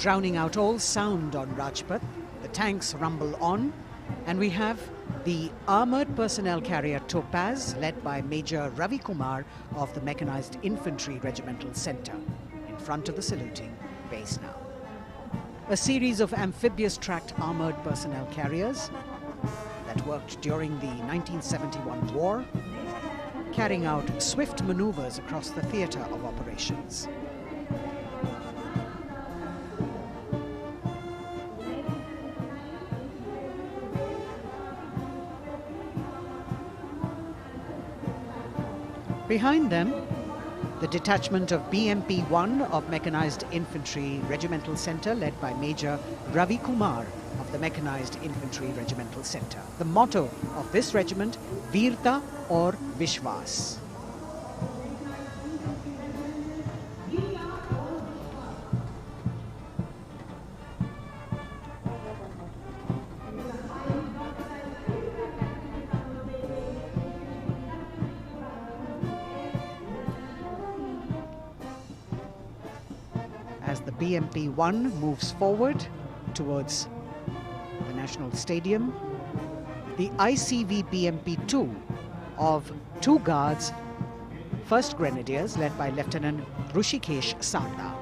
drowning out all sound on Rajpath. The tanks rumble on, and we have the armoured personnel carrier Topaz, led by Major Ravi Kumar of the Mechanized Infantry Regimental Centre, in front of the saluting base now. A series of amphibious tracked armoured personnel carriers that worked during the 1971 war, carrying out swift manoeuvres across the theatre of operations. Behind them, the detachment of BMP-1 of Mechanized Infantry Regimental Centre, led by Major Ravi Kumar of the Mechanized Infantry Regimental Centre. The motto of this regiment, Veerta or Vishwas. As the BMP-1 moves forward towards the National Stadium, the ICV BMP-2 of 2 Guards, 1st Grenadiers, led by Lieutenant Rushikesh Sarda.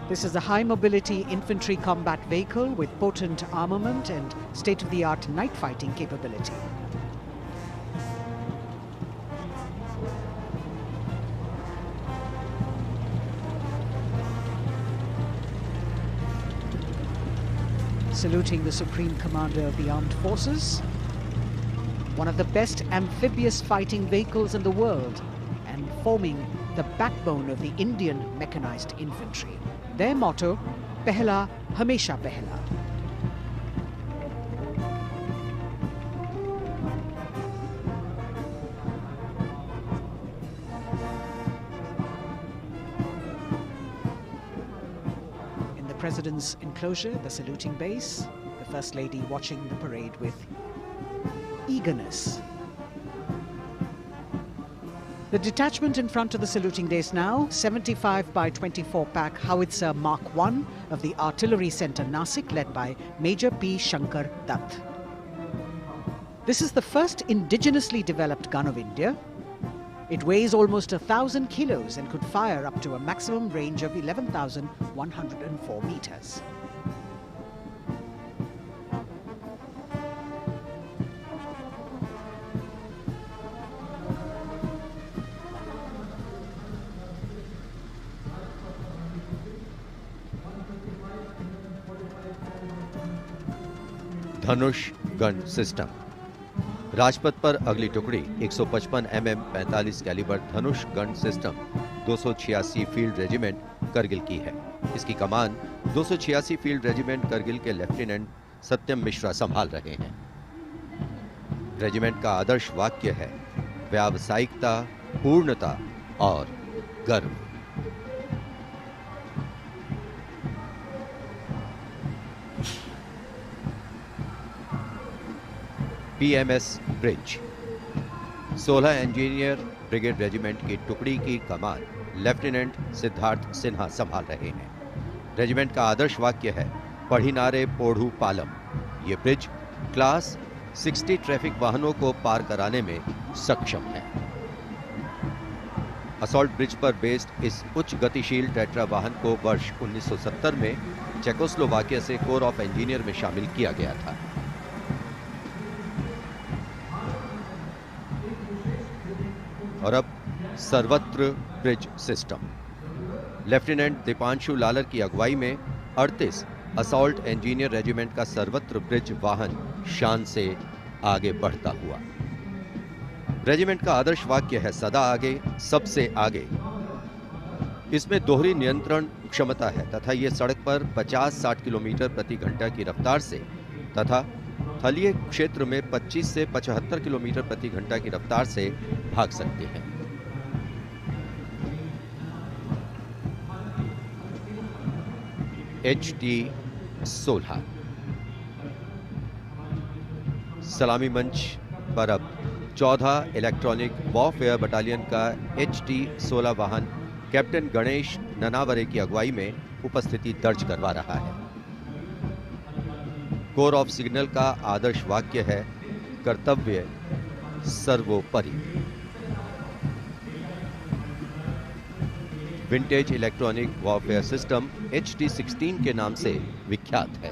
This is a high-mobility infantry combat vehicle with potent armament and state-of-the-art night fighting capability. Saluting the Supreme Commander of the Armed Forces, one of the best amphibious fighting vehicles in the world and forming the backbone of the Indian mechanized infantry. Their motto, Pehla Hamesha Pehla. President's enclosure, the saluting base, the First Lady watching the parade with eagerness. The detachment in front of the saluting base now, 75 by 24 pack howitzer Mark I of the Artillery Centre Nasik, led by Major P. Shankar Dutt. This is the first indigenously developed gun of India. It weighs almost 1,000 kilos and could fire up to a maximum range of 11,104 meters. Dhanush gun system. Rajpath पर अगली टुकड़ी 155 mm 45 calibre Dhanush gun system 286 field regiment Kargil की है। इसकी कमान 286 field regiment Kargil के lieutenant सत्यम मिश्रा संभाल रहे हैं। रेजिमेंट का आदर्श वाक्य है व्यावसायिकता, पूर्णता और गर्व। PMS bridge. 16 engineer brigade regiment की टुकड़ी की कमान लेफ्टिनेंट सिद्धार्थ सिन्हा संभाल रहे हैं। रेजिमेंट का आदर्श वाक्य है पढ़िनारे पोढ़ू पालम। ये ब्रिज क्लास 60 ट्रैफिक वाहनों को पार कराने में सक्षम है। असॉल्ट ब्रिज पर बेस्ड इस उच्च गतिशील टेट्रा वाहन को वर्ष 1970 में चेकोस्लोवाकिया से कोर ऑफ इंजीनियर में शामिल किया गया था। और अब सर्वत्र bridge system. Lieutenant Deepanshu Lalor की अगुवाई में 38 असॉल्ट इंजीनियर रेजिमेंट का सर्वत्र ब्रिज वाहन शान से आगे बढ़ता हुआ। रेजिमेंट का आदर्श वाक्य है सदा आगे, सबसे आगे। इसमें दोहरी नियंत्रण क्षमता है तथा ये सड़क पर 50-60 किलोमीटर प्रति घंटा की रफ्तार से तथा थलीय क्षेत्र में 25 से 75 किलोमीटर प्रति घंटा की रफ्तार से भाग सकते हैं। HT-16 सलामी मंच पर अब 14 इलेक्ट्रॉनिक वॉरफेयर बटालियन का HT-16 वाहन कैप्टन गणेश ननावरे की अगुवाई में उपस्थिति दर्ज करवा रहा है। कोर ऑफ सिग्नल का आदर्श वाक्य है, कर्तव्य सर्वोपरि। Vintage electronic warfare system HT-16 के नाम से विख्यात है।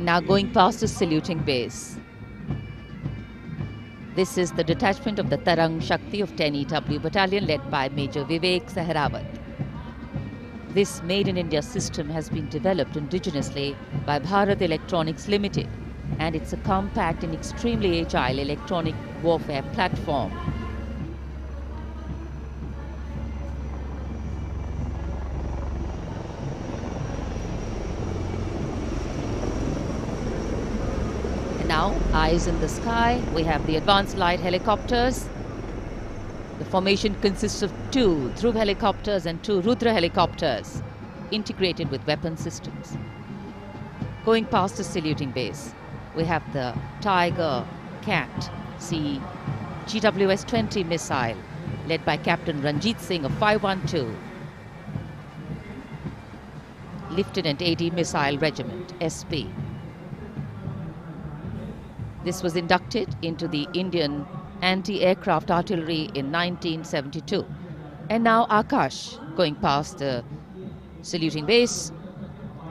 Now going past the saluting base. This is the detachment of the Tarang Shakti of 10 EW Battalion led by Major Vivek Sehrawat. This Made in India system has been developed indigenously by Bharat Electronics Limited, and it's a compact and extremely agile electronic warfare platform. Now, eyes in the sky, we have the advanced light helicopters. The formation consists of 2 Dhruv helicopters and 2 Rudra helicopters, integrated with weapon systems. Going past the saluting base, we have the Tiger Cat C GWS-20 missile, led by Captain Ranjit Singh of 512, Lieutenant AD Missile Regiment, SP. This was inducted into the Indian anti-aircraft artillery in 1972. And now Akash, going past the saluting base,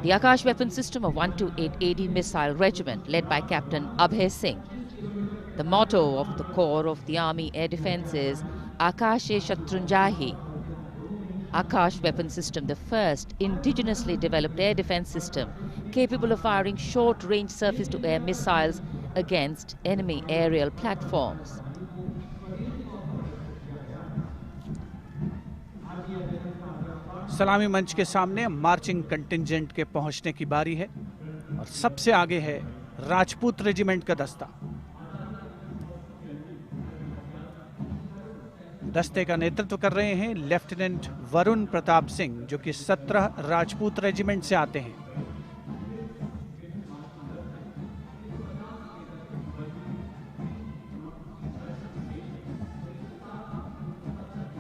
the Akash weapon system of 128 AD Missile Regiment, led by Captain Abhay Singh. The motto of the Corps of the Army Air Defence is Akashe Shatrunjahi. Akash weapon system, the first indigenously developed air defence system capable of firing short-range surface-to-air missiles against enemy aerial platforms. सलामी मंच के सामने marching contingent के पहुंचने की बारी है और सबसे आगे है राजपूत रेजिमेंट का दस्ता। दस्ते का नेतृत्व कर रहे हैं लेफ्टिनेंट वरुण प्रताप सिंह, जो कि 17 राजपूत रेजिमेंट से आते हैं।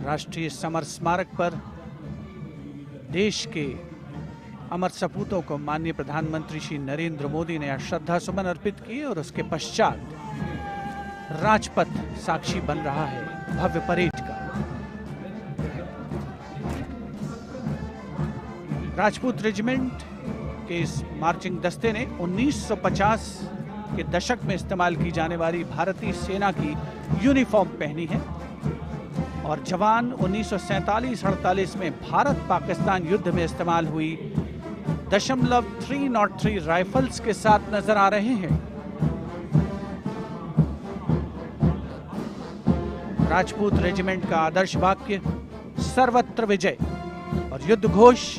राष्ट्रीय समर स्मारक पर देश के अमर सपूतों को माननीय प्रधानमंत्री श्री नरेंद्र मोदी ने श्रद्धा सुमन अर्पित किए और उसके पश्चात राजपथ साक्षी बन रहा है भव्य परेड का। राजपूत रेजिमेंट के इस मार्चिंग दस्ते ने 1950 के दशक में इस्तेमाल की जाने वाली भारतीय सेना की यूनिफॉर्म पहनी है और जवान 1947-48 में भारत पाकिस्तान युद्ध में इस्तेमाल हुई .303 राइफल्स के साथ नजर आ रहे हैं। राजपूत रेजिमेंट का आदर्श वाक्य सर्वत्र विजय और युद्ध घोष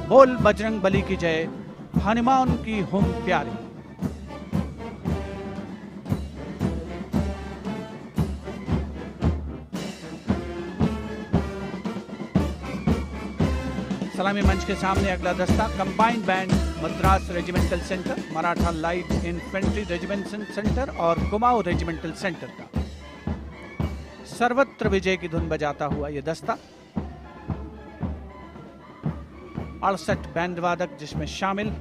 बोल बजरंग बली की जय, हनुमान की हुम प्यारी। सलामी मंच के सामने अगला दस्ता combined band Madras regimental centre, Maratha light infantry regimental centre और कुमाऊं रेजिमेंटल सेंटर का सर्वत्र विजय की धुन बजाता हुआ यह दस्ता 68 बैंड वादक जिसमें शामिल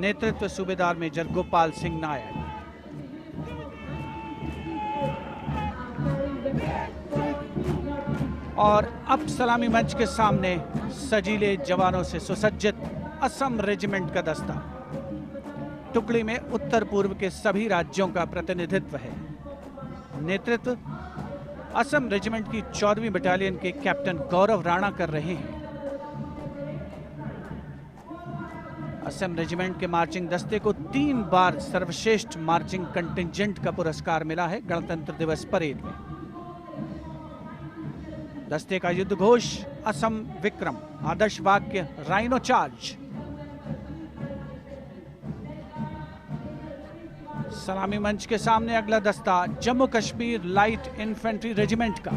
नेतृत्व सूबेदार मेजर गोपाल सिंह नायक। और अब सलामी मंच के सामने सजीले जवानों से सुसज्जित असम रेजिमेंट का दस्ता। टुकड़ी में उत्तर पूर्व के सभी राज्यों का प्रतिनिधित्व है। नेतृत्व असम रेजिमेंट की 14वीं बटालियन के कैप्टन गौरव राणा कर रहे हैं। असम रेजिमेंट के मार्चिंग दस्ते को 3 बार सर्वश्रेष्ठ मार्चिंग कंटिंजेंट का पुरस्कार मिला है गणतंत्र दिवस परेड में। दस्ते का युद्ध घोष असम विक्रम, आदर्श वाक्य राइनो चार्ज। सलामी मंच के सामने अगला दस्ता Jammu Kashmir light infantry regiment का।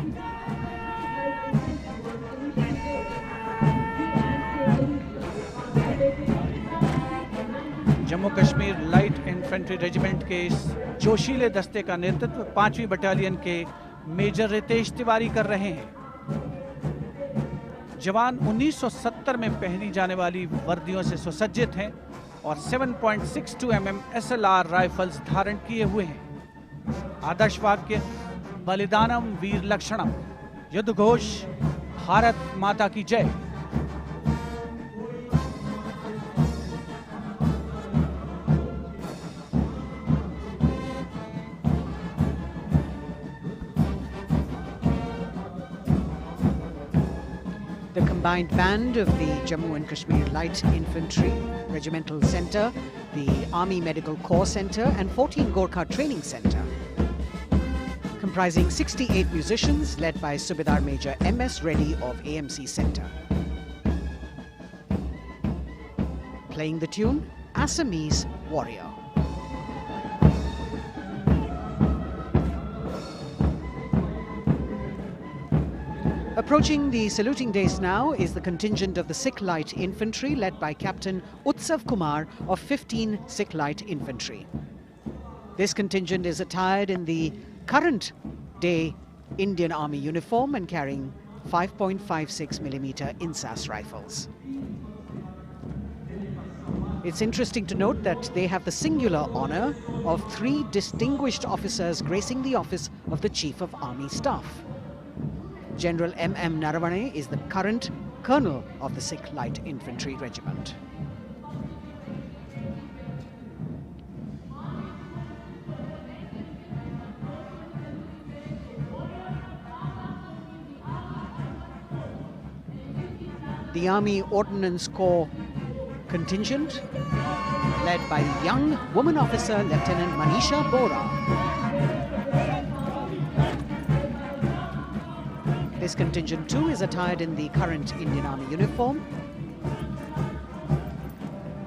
Jammu Kashmir light infantry regiment के इस जोशीले दस्ते का नेतृत्व 5वीं बटालियन के मेजर रितेश तिवारी कर रहे हैं। जवान 1970 में पहनी जाने वाली वर्दियों से सुसज्जित हैं और 7.62 mm SLR राइफल्स धारण किए हुए हैं। आदर्श वाक्य बलिदानम वीर लक्षणम, युद्ध घोष भारत माता की जय। The combined band of the Jammu and Kashmir Light Infantry Regimental Centre, the Army Medical Corps Centre and 14 Gorkha Training Centre, comprising 68 musicians led by Subedar Major M.S. Reddy of AMC Centre. Playing the tune Assamese Warrior. Approaching the saluting days now is the contingent of the Sikh Light Infantry led by Captain Utsav Kumar of 15 Sikh Light Infantry. This contingent is attired in the current day Indian Army uniform and carrying 5.56mm INSAS rifles. It's interesting to note that they have the singular honor of 3 distinguished officers gracing the office of the Chief of Army Staff. General M.M. Naravane is the current colonel of the Sikh Light Infantry Regiment. The Army Ordnance Corps contingent, led by young woman officer Lieutenant Manisha Bora. This contingent too is attired in the current Indian Army uniform.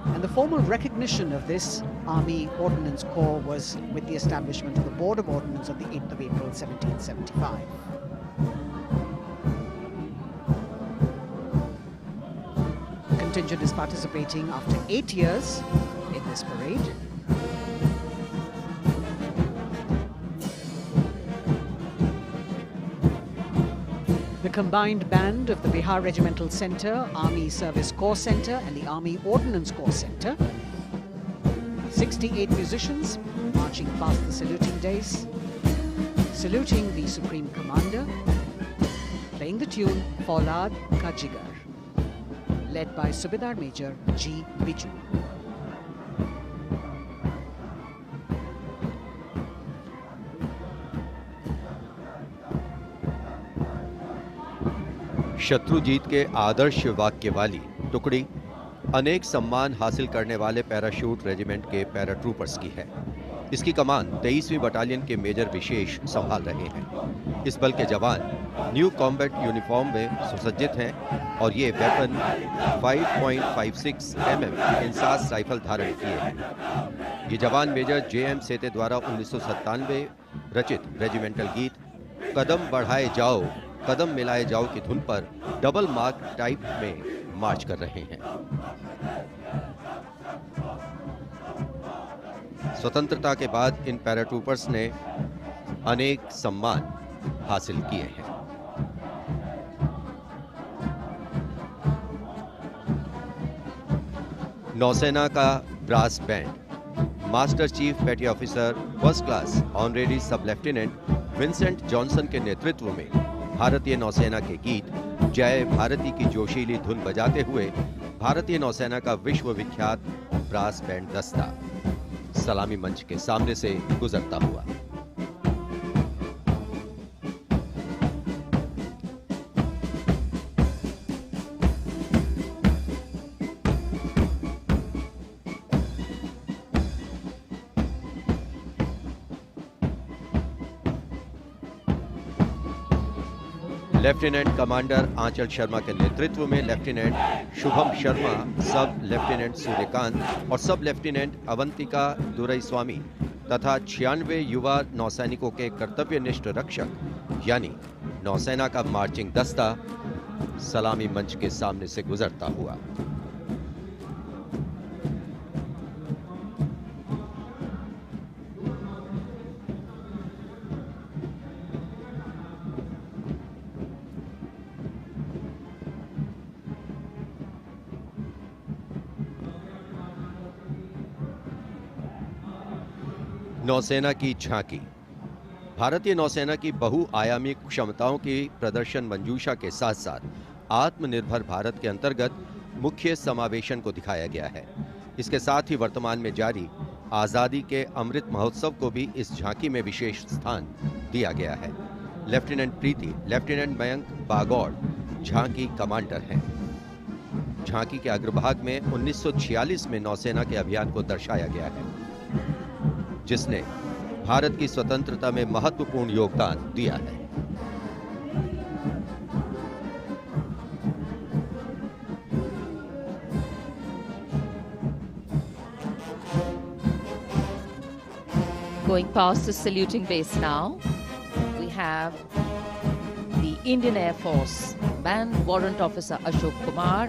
And the formal recognition of this Army Ordnance Corps was with the establishment of the Board of Ordnance on the 8th of April 1775. The contingent is participating after 8 years in this parade. The combined band of the Bihar Regimental Centre, Army Service Corps Centre and the Army Ordnance Corps Centre. 68 musicians marching past the saluting days, saluting the Supreme Commander, playing the tune Faulad Ka Jigar, led by Subedar Major G. Biju. Shatrujeet के आदर्श वाक्य वाली टुकड़ी अनेक सम्मान हासिल करने वाले parachute regiment के पैराट्रूपर्स की है। इसकी कमान 23वीं बटालियन के मेजर विशेष संभाल रहे हैं। इस बल के जवान न्यू कॉम्बैट यूनिफॉर्म में सुसज्जित हैं और ये वेपन 5.56 mm इंसास राइफल धारण किए हैं। ये जवान मेजर J.M. सेते द्वारा 1997 रचित रेजिमेंटल गीत कदम बढ़ाए जाओ कदम मिलाए जाओ की धुन पर डबल मार्क टाइप में मार्च कर रहे हैं। स्वतंत्रता के बाद इन पैराट्रूपर्स ने अनेक सम्मान हासिल किए हैं। नौसेना का ब्रास बैंड मास्टर चीफ पेटी ऑफिसर फर्स्ट क्लास ऑनरेरी सब लेफ्टिनेंट विंसेंट जॉनसन के नेतृत्व में भारतीय नौसेना के गीत जय भारती की जोशीली धुन बजाते हुए भारतीय नौसेना का विश्व विख्यात ब्रास बैंड दस्ता सलामी मंच के सामने से गुजरता हुआ। लेफ्टिनेंट कमांडर आंचल शर्मा के नेतृत्व में लेफ्टिनेंट शुभम शर्मा, सब लेफ्टिनेंट सूर्यकांत और सब लेफ्टिनेंट अवंतिका दुरईस्वामी तथा 96 युवा नौसैनिकों के कर्तव्यनिष्ठ रक्षक यानी नौसेना का मार्चिंग दस्ता सलामी मंच के सामने से गुजरता हुआ। नौसेना की झांकी। भारतीय नौसेना की बहुआयामी क्षमताओं की प्रदर्शन मंजूषा के साथ साथ आत्मनिर्भर भारत के अंतर्गत मुख्य समावेशन को दिखाया गया है। इसके साथ ही वर्तमान में जारी आजादी के अमृत महोत्सव को भी इस झांकी में विशेष स्थान दिया गया है। लेफ्टिनेंट प्रीति, लेफ्टिनेंट मयंक बागौड़ झांकी कमांडर हैं। झांकी के अग्रभाग में 1946 में नौसेना के अभियान को दर्शाया गया है, जिसने भारत की स्वतंत्रता में महत्वपूर्ण योगदान दिया है। Going past the saluting base now, we have the Indian Air Force Band Warrant Officer Ashok Kumar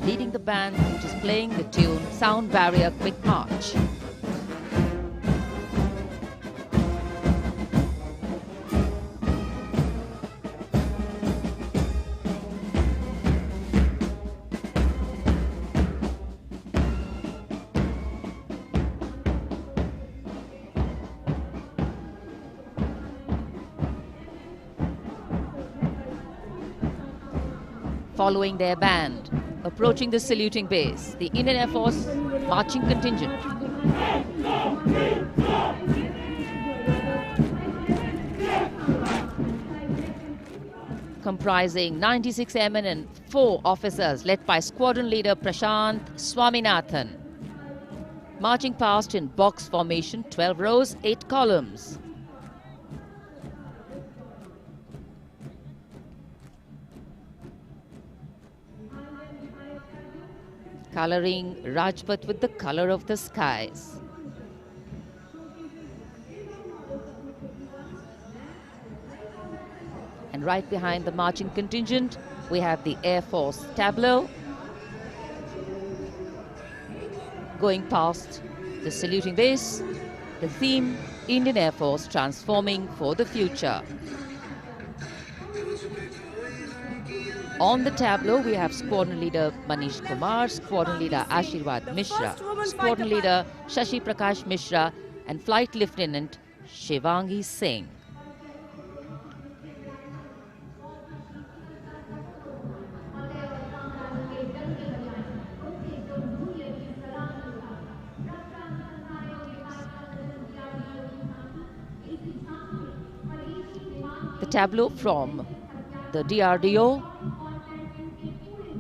leading the band, which is playing the tune Sound Barrier Quick March. Following their band, approaching the saluting base, the Indian Air Force marching contingent. Comprising 96 airmen and 4 officers, led by squadron leader Prashant Swaminathan. Marching past in box formation, 12 rows, 8 columns. Coloring Rajpath with the color of the skies. And right behind the marching contingent, we have the Air Force tableau. Going past the saluting base, the theme, Indian Air Force transforming for the future. On the tableau, we have Squadron Leader Manish Kumar, Squadron Leader Ashirwad Mishra, Squadron Leader Shashi Prakash Mishra, and Flight Lieutenant Shivangi Singh. The tableau from the DRDO.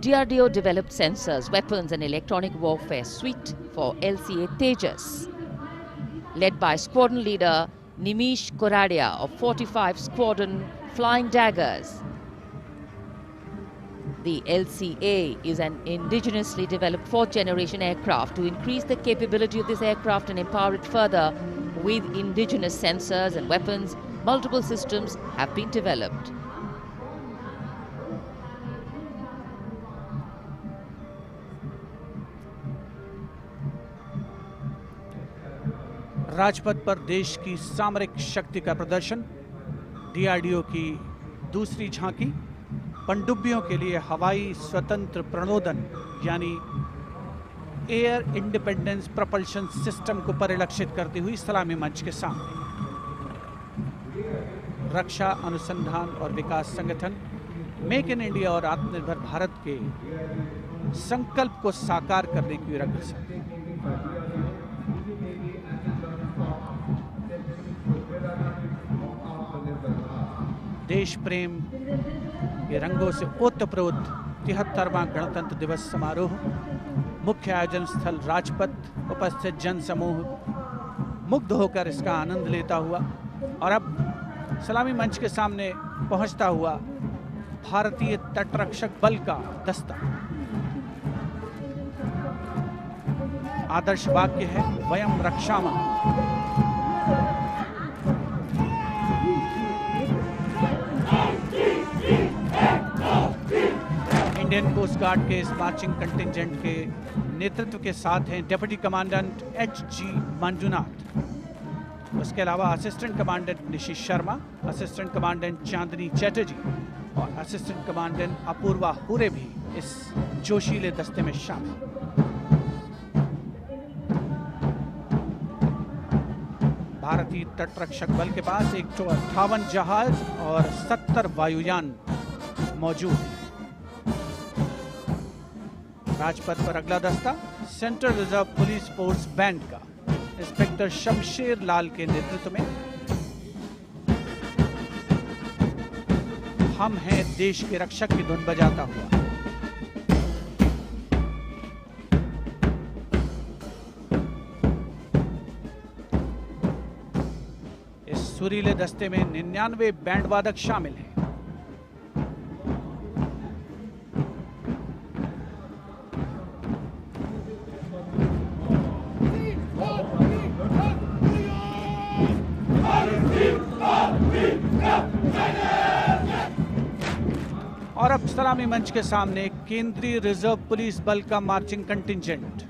DRDO developed sensors, weapons and electronic warfare suite for LCA Tejas, led by Squadron Leader Nimish Koradia of 45 Squadron Flying Daggers. The LCA is an indigenously developed 4th generation aircraft. To increase the capability of this aircraft and empower it further with indigenous sensors and weapons, multiple systems have been developed. Rajpath पर देश की सामरिक शक्ति का प्रदर्शन, DRDO की दूसरी झांकी, पनडुब्बियों के लिए हवाई स्वतंत्र प्रणोदन यानी एयर इंडिपेंडेंस प्रपल्शन सिस्टम को परिलक्षित करती हुई सलामी मंच के सामने। रक्षा अनुसंधान और विकास संगठन मेक इन इंडिया और आत्मनिर्भर भारत के संकल्प को साकार करने की अग्रसर। देश प्रेम के रंगों से ओतप्रोत 73वां गणतंत्र दिवस समारोह, मुख्य आयोजन स्थल राजपथ, उपस्थित जन समूह मुग्ध होकर इसका आनंद लेता हुआ और अब सलामी मंच के सामने पहुंचता हुआ भारतीय तटरक्षक बल का दस्ता। आदर्श वाक्य है वयम रक्षामः। इंडियन कोस्ट गार्ड के इस मार्चिंग कंटिंजेंट के नेतृत्व के साथ हैं डिप्टी कमांडेंट एच.जी. मंजुनाथ। उसके अलावा assistant commandant Nishish Sharma, assistant commandant Chandni Chatterjee और असिस्टेंट कमांडेंट अपूर्वा हुरे भी इस जोशीले दस्ते में शामिल। भारतीय तटरक्षक बल के पास 158 जहाज और 70 वायुयान मौजूद हैं। राजपथ पर अगला दस्ता central reserve police force band का इंस्पेक्टर शमशेर लाल के नेतृत्व में हम हैं देश के रक्षक की धुन बजाता हुआ। इस सुरीले दस्ते में 99 बैंड वादक शामिल हैं। और अब सलामी मंच के सामने केंद्रीय रिजर्व पुलिस बल का मार्चिंग कंटिंजेंट,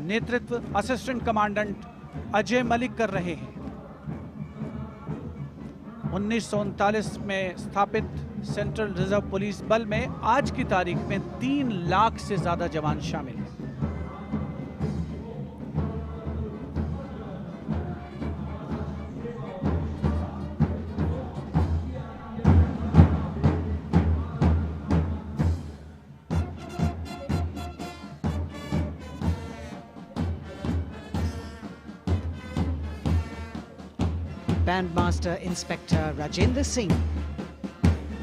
नेतृत्व असिस्टेंट कमांडेंट अजय मलिक कर रहे हैं। 1939 में स्थापित सेंट्रल रिजर्व पुलिस बल में आज की तारीख में 3 लाख से ज्यादा जवान शामिल हैं। Bandmaster Inspector Rajendra Singh,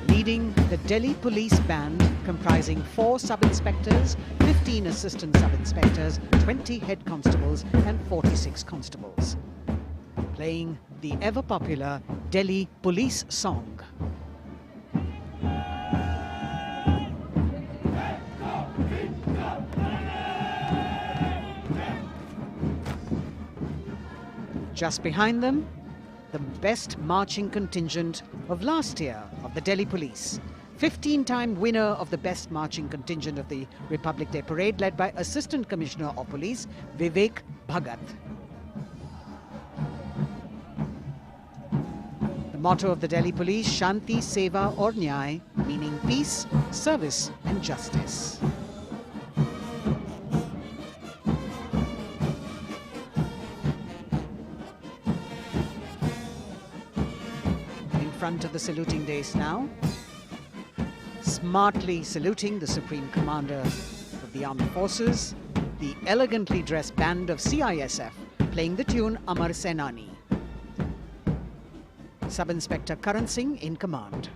leading the Delhi Police Band comprising 4 sub-inspectors, 15 assistant sub-inspectors, 20 head constables and 46 constables, playing the ever-popular Delhi Police song. Just behind them, the best marching contingent of last year of the Delhi Police. 15-time winner of the best marching contingent of the Republic Day Parade, led by Assistant Commissioner of Police Vivek Bharat. The motto of the Delhi Police, Shanti, Seva aur Nyay, meaning peace, service and justice. Front of the saluting dais now, smartly saluting the Supreme Commander of the Armed Forces, the elegantly dressed band of CISF playing the tune Amar Senani. Sub-Inspector Karan Singh in command.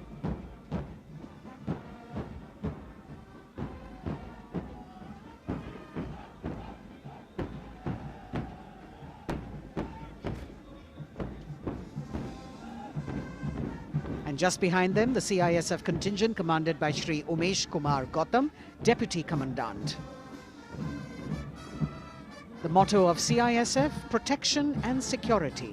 And just behind them, the CISF contingent commanded by Shri Umesh Kumar Gautam, Deputy Commandant. The motto of CISF, protection and security.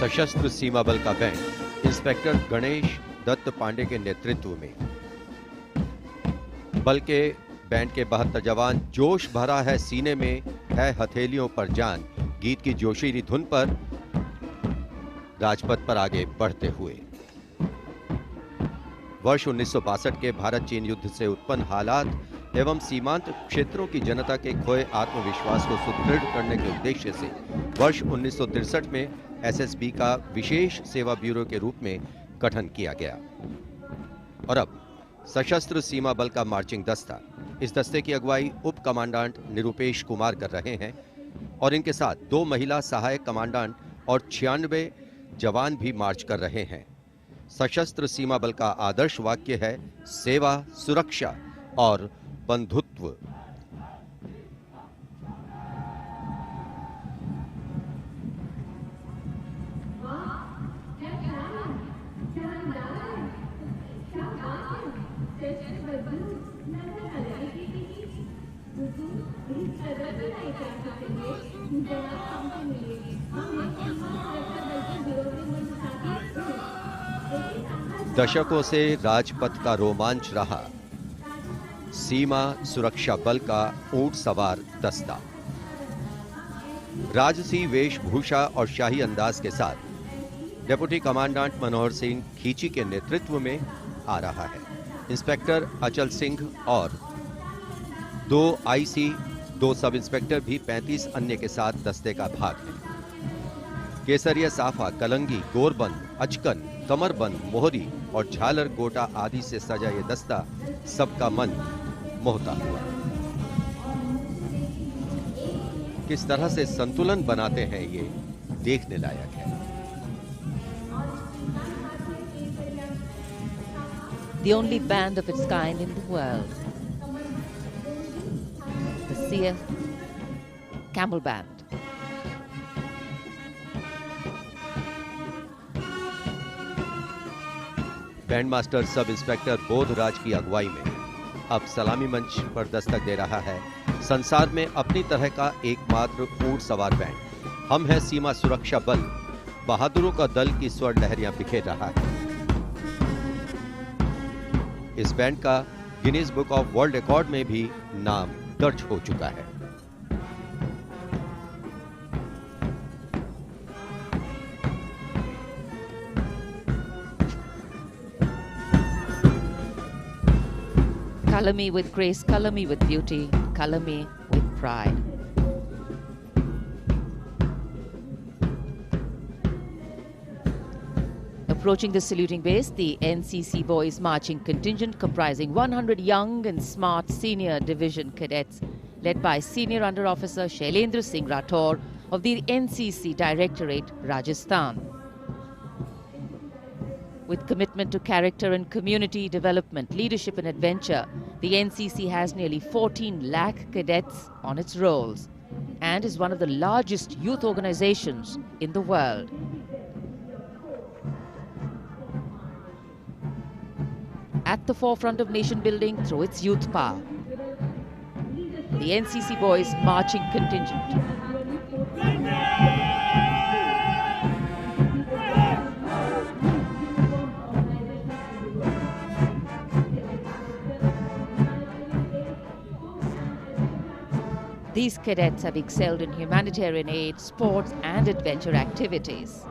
सशस्त्र सीमा बल का band inspector Ganesh Dutt Pandey के नेतृत्व में। बल के band के 72 जवान जोश भरा है सीने में है हथेलियों पर जान गीत की जोशीली धुन पर राजपथ पर आगे बढ़ते हुए। वर्ष 1962 के भारत चीन युद्ध से उत्पन्न हालात एवं सीमांत क्षेत्रों की जनता के खोए आत्मविश्वास को सुदृढ़ करने के उद्देश्य से वर्ष 1963 में एसएसबी का विशेष सेवा ब्यूरो के रूप में गठन किया गया। और अब सशस्त्र सीमा बल का मार्चिंग दस्ता, इस दस्ते की अगुवाई उप कमांडेंट निरुपेश कुमार कर रहे हैं और इनके साथ 2 महिला सहायक कमांडेंट और 96 जवान भी मार्च कर रहे हैं। सशस्त्र सीमा बल का आदर्श वाक्य है सेवा, सुरक्षा और बंधुत्व। दशकों से राजपथ का रोमांच रहा सीमा सुरक्षा बल का ऊंट सवार दस्ता। राजसी वेशभूषा और शाही अंदाज के साथ डेप्यूटी कमांडेंट मनोहर सिंह खींची के नेतृत्व में आ रहा है। इंस्पेक्टर अचल सिंह और 2 आईसी, 2 सब इंस्पेक्टर भी 35 अन्य के साथ दस्ते का भाग है। केसरिया साफा, कलंगी, गोरबंद, अचकन, कमरबंद, मोहरी और झालर गोटा आदि से सजा ये दस्ता सबका मन मोहता हुआ। किस तरह से संतुलन बनाते हैं ये देखने लायक है। The only band of its kind in the world, the CF Camel Band. Band master sub inspector Bodhraj की अगुवाई में अब सलामी मंच पर दस्तक दे रहा है संसार में अपनी तरह का एकमात्र ऊंट सवार बैंड। हम हैं सीमा सुरक्षा बल, बहादुरों का दल की स्वर लहरियां बिखेर रहा है। इस बैंड का Guinness book of world record में भी नाम दर्ज हो चुका है। Color me with grace, color me with beauty, color me with pride. Approaching the saluting base, the NCC Boys Marching Contingent comprising 100 young and smart senior division cadets led by Senior Under Officer Shailendra Singh Rathore of the NCC Directorate, Rajasthan. With commitment to character and community development, leadership and adventure, the NCC has nearly 14 lakh cadets on its rolls and is one of the largest youth organizations in the world. At the forefront of nation building through its youth power, the NCC Boys Marching Contingent. These cadets have excelled in humanitarian aid, sports and adventure activities.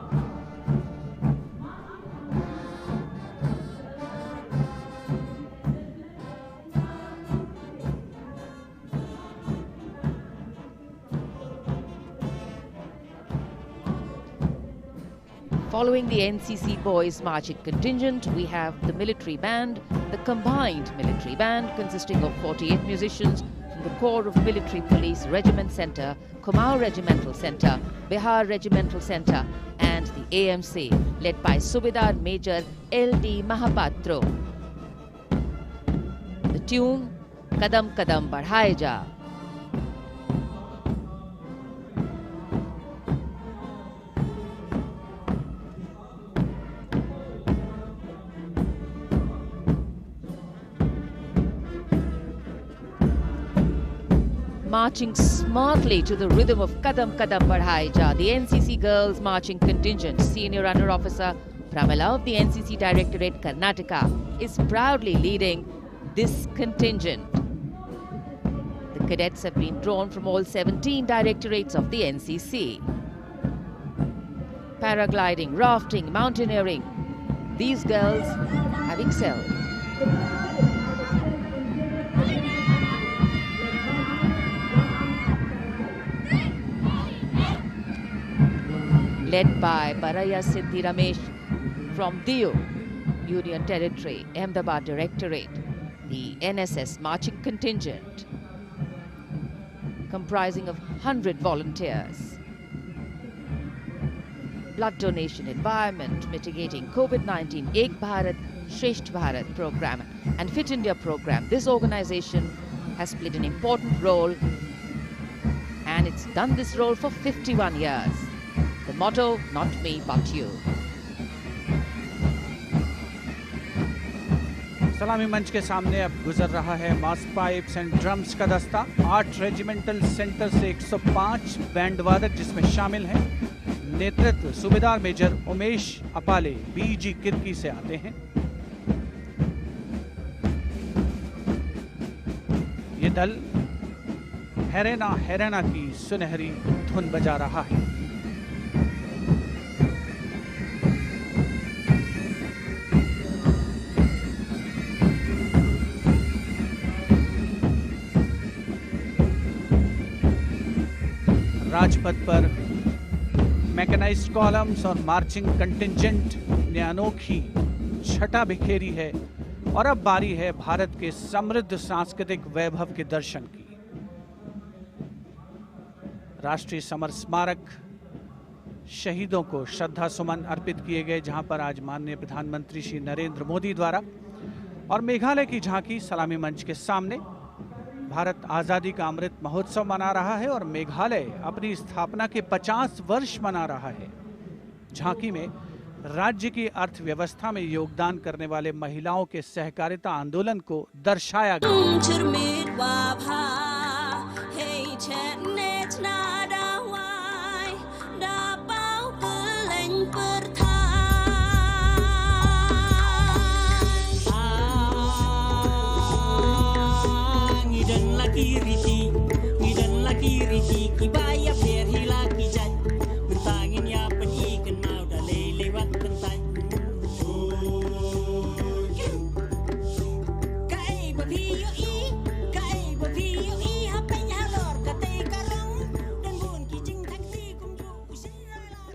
Following the NCC Boys Marching Contingent, we have the military band, the combined military band consisting of 48 musicians from the Corps of Military Police Regiment Centre, Kumaon Regimental Centre, Bihar Regimental Centre and the AMC led by Subedar Major L.D. Mahapatro. The tune, Kadam Kadam Badhaye Ja. Marching smartly to the rhythm of Kadam Kadam Badhaye Ja, the NCC Girls Marching Contingent, Senior Under Officer Pramila of the NCC Directorate, Karnataka, is proudly leading this contingent. The cadets have been drawn from all 17 directorates of the NCC. Paragliding, rafting, mountaineering, these girls have excelled. Led by Baraya Siddhi Ramesh from Diu, Union Territory, Ahmedabad Directorate, the NSS Marching Contingent, comprising of 100 volunteers. Blood donation, environment, mitigating COVID-19, Ek Bharat, Shresht Bharat program and Fit India program. This organization has played an important role and it's done this role for 51 years. The motto, not me, but you. सलामी मंच के सामने अब गुजर रहा है मास pipes and drums का दस्ता। 8 रेजिमेंटल सेंटर से 105 बैंड वादक जिसमें शामिल हैं। नेतृत्व सूबेदार मेजर उमेश अपाले बीजी किर्की से आते हैं। ये दल हैरेना हैरेना की सुनहरी धुन बजा रहा है। राजपथ पर मैकेनाइज्ड कॉलम्स और मार्चिंग कंटिंजेंट ने अनोखी छटा बिखेरी है और अब बारी है भारत के समृद्ध सांस्कृतिक वैभव के दर्शन की। राष्ट्रीय समर स्मारक शहीदों को श्रद्धा सुमन अर्पित किए गए, जहां पर आज माननीय प्रधानमंत्री श्री नरेंद्र मोदी द्वारा, और मेघालय की झांकी सलामी मंच के सामने। भारत आज़ादी का अमृत महोत्सव मना रहा है और मेघालय अपनी स्थापना के 50 वर्ष मना रहा है। झांकी में राज्य की अर्थव्यवस्था में योगदान करने वाले महिलाओं के सहकारिता आंदोलन को दर्शाया गया।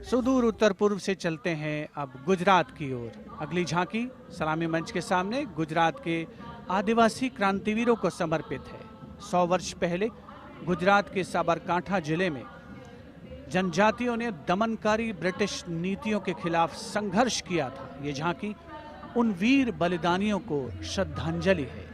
सुदूर उत्तर पूर्व से चलते हैं अब गुजरात की ओर। अगली झांकी सलामी मंच के सामने गुजरात के आदिवासी क्रांतिवीरों को समर्पित है। 100 वर्ष पहले गुजरात के साबरकांठा जिले में जनजातियों ने दमनकारी ब्रिटिश नीतियों के खिलाफ संघर्ष किया था। ये झांकी उन वीर बलिदानियों को श्रद्धांजलि है।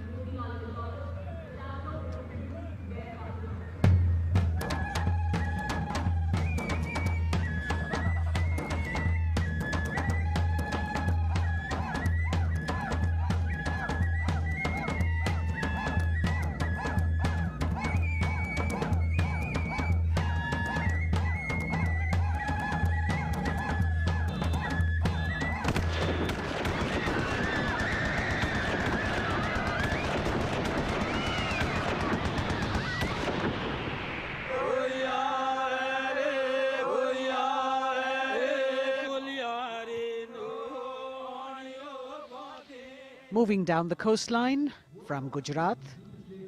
Moving down the coastline from Gujarat,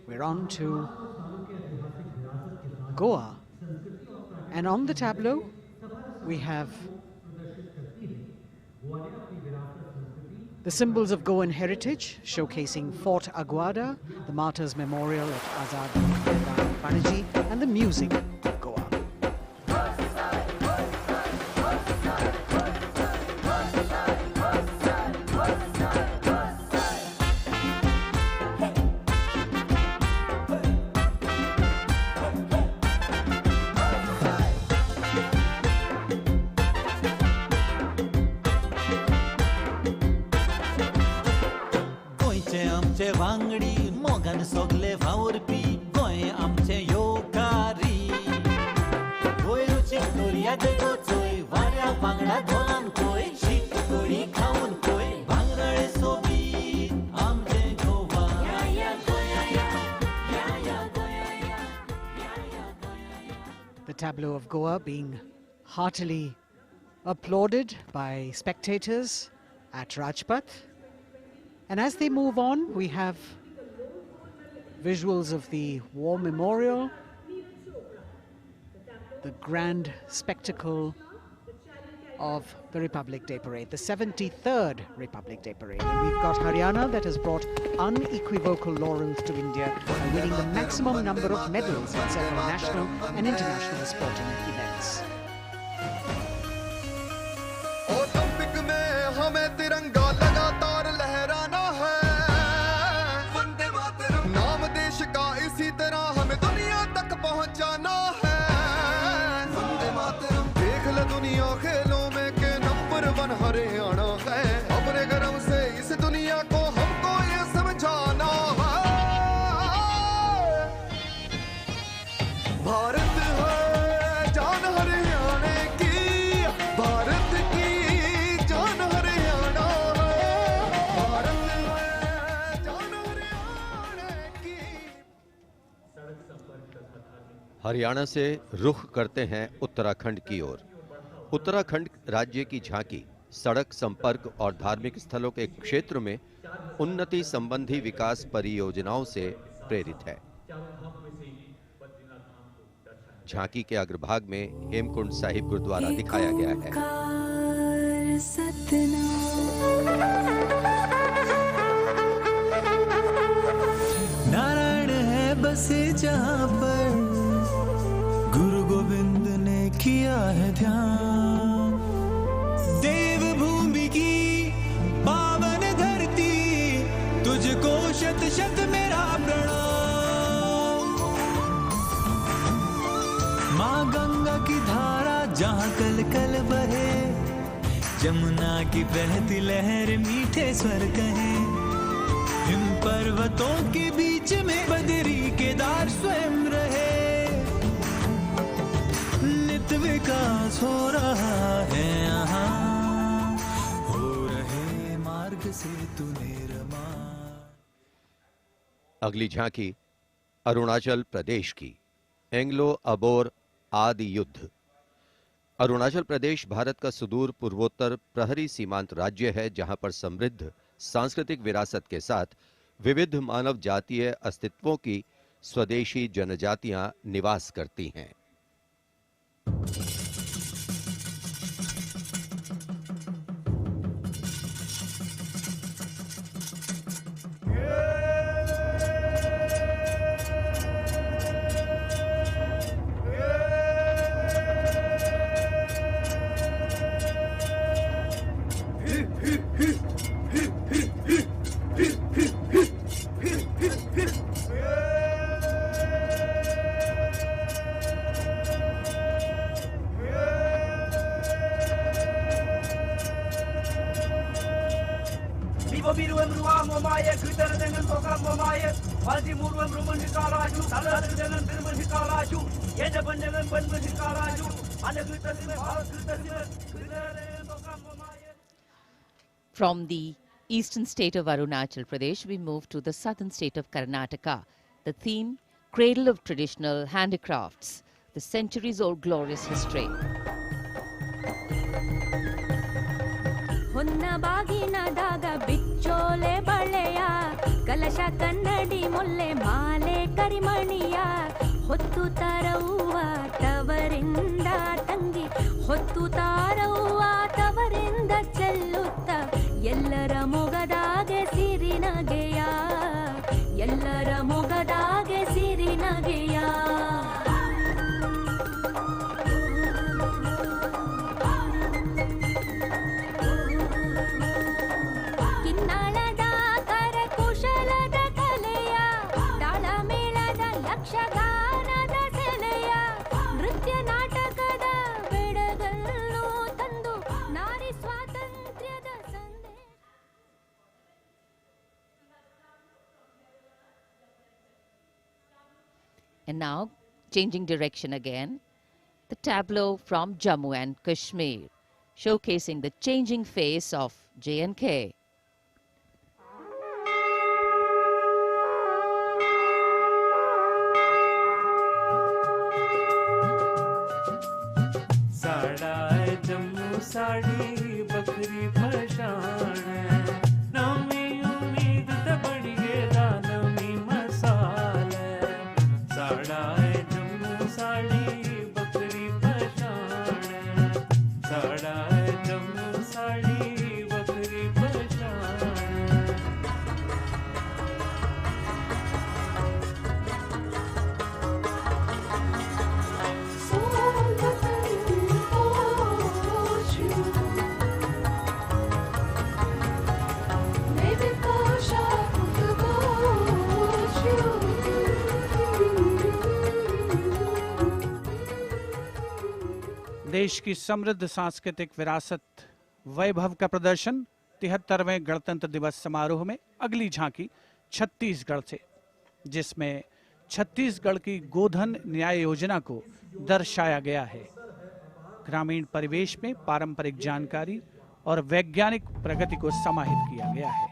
we're on to Goa. And on the tableau, we have the symbols of Goan heritage, showcasing Fort Aguada, the Martyrs Memorial at Azad Panaji, and the music of Goa. वांगडी मोगन सोगले भावरपी गोय आमचे योकारी गोय रुची टोलिया देगो चोय वाऱ्या बांगडा धोलान कोय शीत कोळी खाऊन कोय भांगरळे सोबी आमचे गोवा या गोया या गोया या. The tableau of Goa being heartily applauded by spectators at Rajpath. And as they move on, we have visuals of the War Memorial, the grand spectacle of the Republic Day Parade, the 73rd Republic Day Parade. And we've got Haryana that has brought unequivocal laurels to India by winning the maximum number of medals in several national and international sporting events. Olympic में हमें तिरंगा लगातार लहराना है, वंदे मातरम नाम देश का इसी तरह हमें दुनिया तक पहुंचाना है, वंदे मातरम देख ले दुनिया खेलों में के नंबर 1 हरियाणा है, अपने गर्व से इस दुनिया को हमको ये समझाना है, भारत है जान हरियाणा की, भारत की जान हरियाणा है, भारत है जान हरियाणा की. हरियाणा से रुख करते हैं उत्तराखंड की ओर। उत्तराखंड राज्य की झांकी सड़क संपर्क और धार्मिक स्थलों के क्षेत्र में उन्नति संबंधी विकास परियोजनाओं से प्रेरित है। झांकी के अग्रभाग में हेमकुंड साहिब गुरुद्वारा दिखाया गया है। नारायण है बसे जहां पर गुरु गोविंद ने किया है ध्यान। देवभूमि की पावन धरती तुझको शत शत मेरा प्रणाम। माँ गंगा की धारा जहाँ कल कल बहे, जमुना की बहती लहर मीठे स्वर कहे। हिम पर्वतों के बीच में बदरी केदार स्वयं रहे। नित विकास हो रहा है यहाँ, हो रहे मार्ग से तूने रमा। अगली झांकी अरुणाचल प्रदेश की एंग्लो अबोर आदि युद्ध। अरुणाचल प्रदेश भारत का सुदूर पूर्वोत्तर प्रहरी सीमांत राज्य है, जहां पर समृद्ध सांस्कृतिक विरासत के साथ विविध मानव जातीय अस्तित्वों की स्वदेशी जनजातियां निवास करती हैं। From the eastern state of Arunachal Pradesh, we move to the southern state of Karnataka. The theme, Cradle of Traditional Handicrafts, the centuries-old glorious history. ಹೊನ್ನಬಾಗಿನದಾಗ ಬಿಚ್ಚೋಲೆ ಬಳೆಯ ಕಲಶ ಕನ್ನಡಿ ಮುಲ್ಲೆ ಮಾಲೆ ಕರಿಮಣಿಯ ಹೊತ್ತು ತಾರವ್ವ ತವರಿಂದ ತಂಗಿ ಹೊತ್ತು ತಾರವ್ವ ತವರಿಂದ ಚೆಲ್ಲುತ್ತ ಎಲ್ಲರ ಮೊಗದಾಗೆ ಸಿರಿನಗೆಯ ಎಲ್ಲರ ಮೊಗದಾಗೆ ಸಿರಿನಗೆಯ And now, changing direction again, the tableau from Jammu and Kashmir, showcasing the changing face of J&K. साड़ा जम्मू साड़ी बकरी फशान नमी उम्मीद ते बड़िए दानमी मसाल साड़ा जम्मू साड़ी बकरी फशान साड़ा जम्मू साड़ी बकरी फशान देश की समृद्ध सांस्कृतिक विरासत वैभव का प्रदर्शन 73वें गणतंत्र दिवस समारोह में अगली झांकी छत्तीसगढ़ से, जिसमें छत्तीसगढ़ की गोधन न्याय योजना को दर्शाया गया है। ग्रामीण परिवेश में पारंपरिक जानकारी और वैज्ञानिक प्रगति को समाहित किया गया है।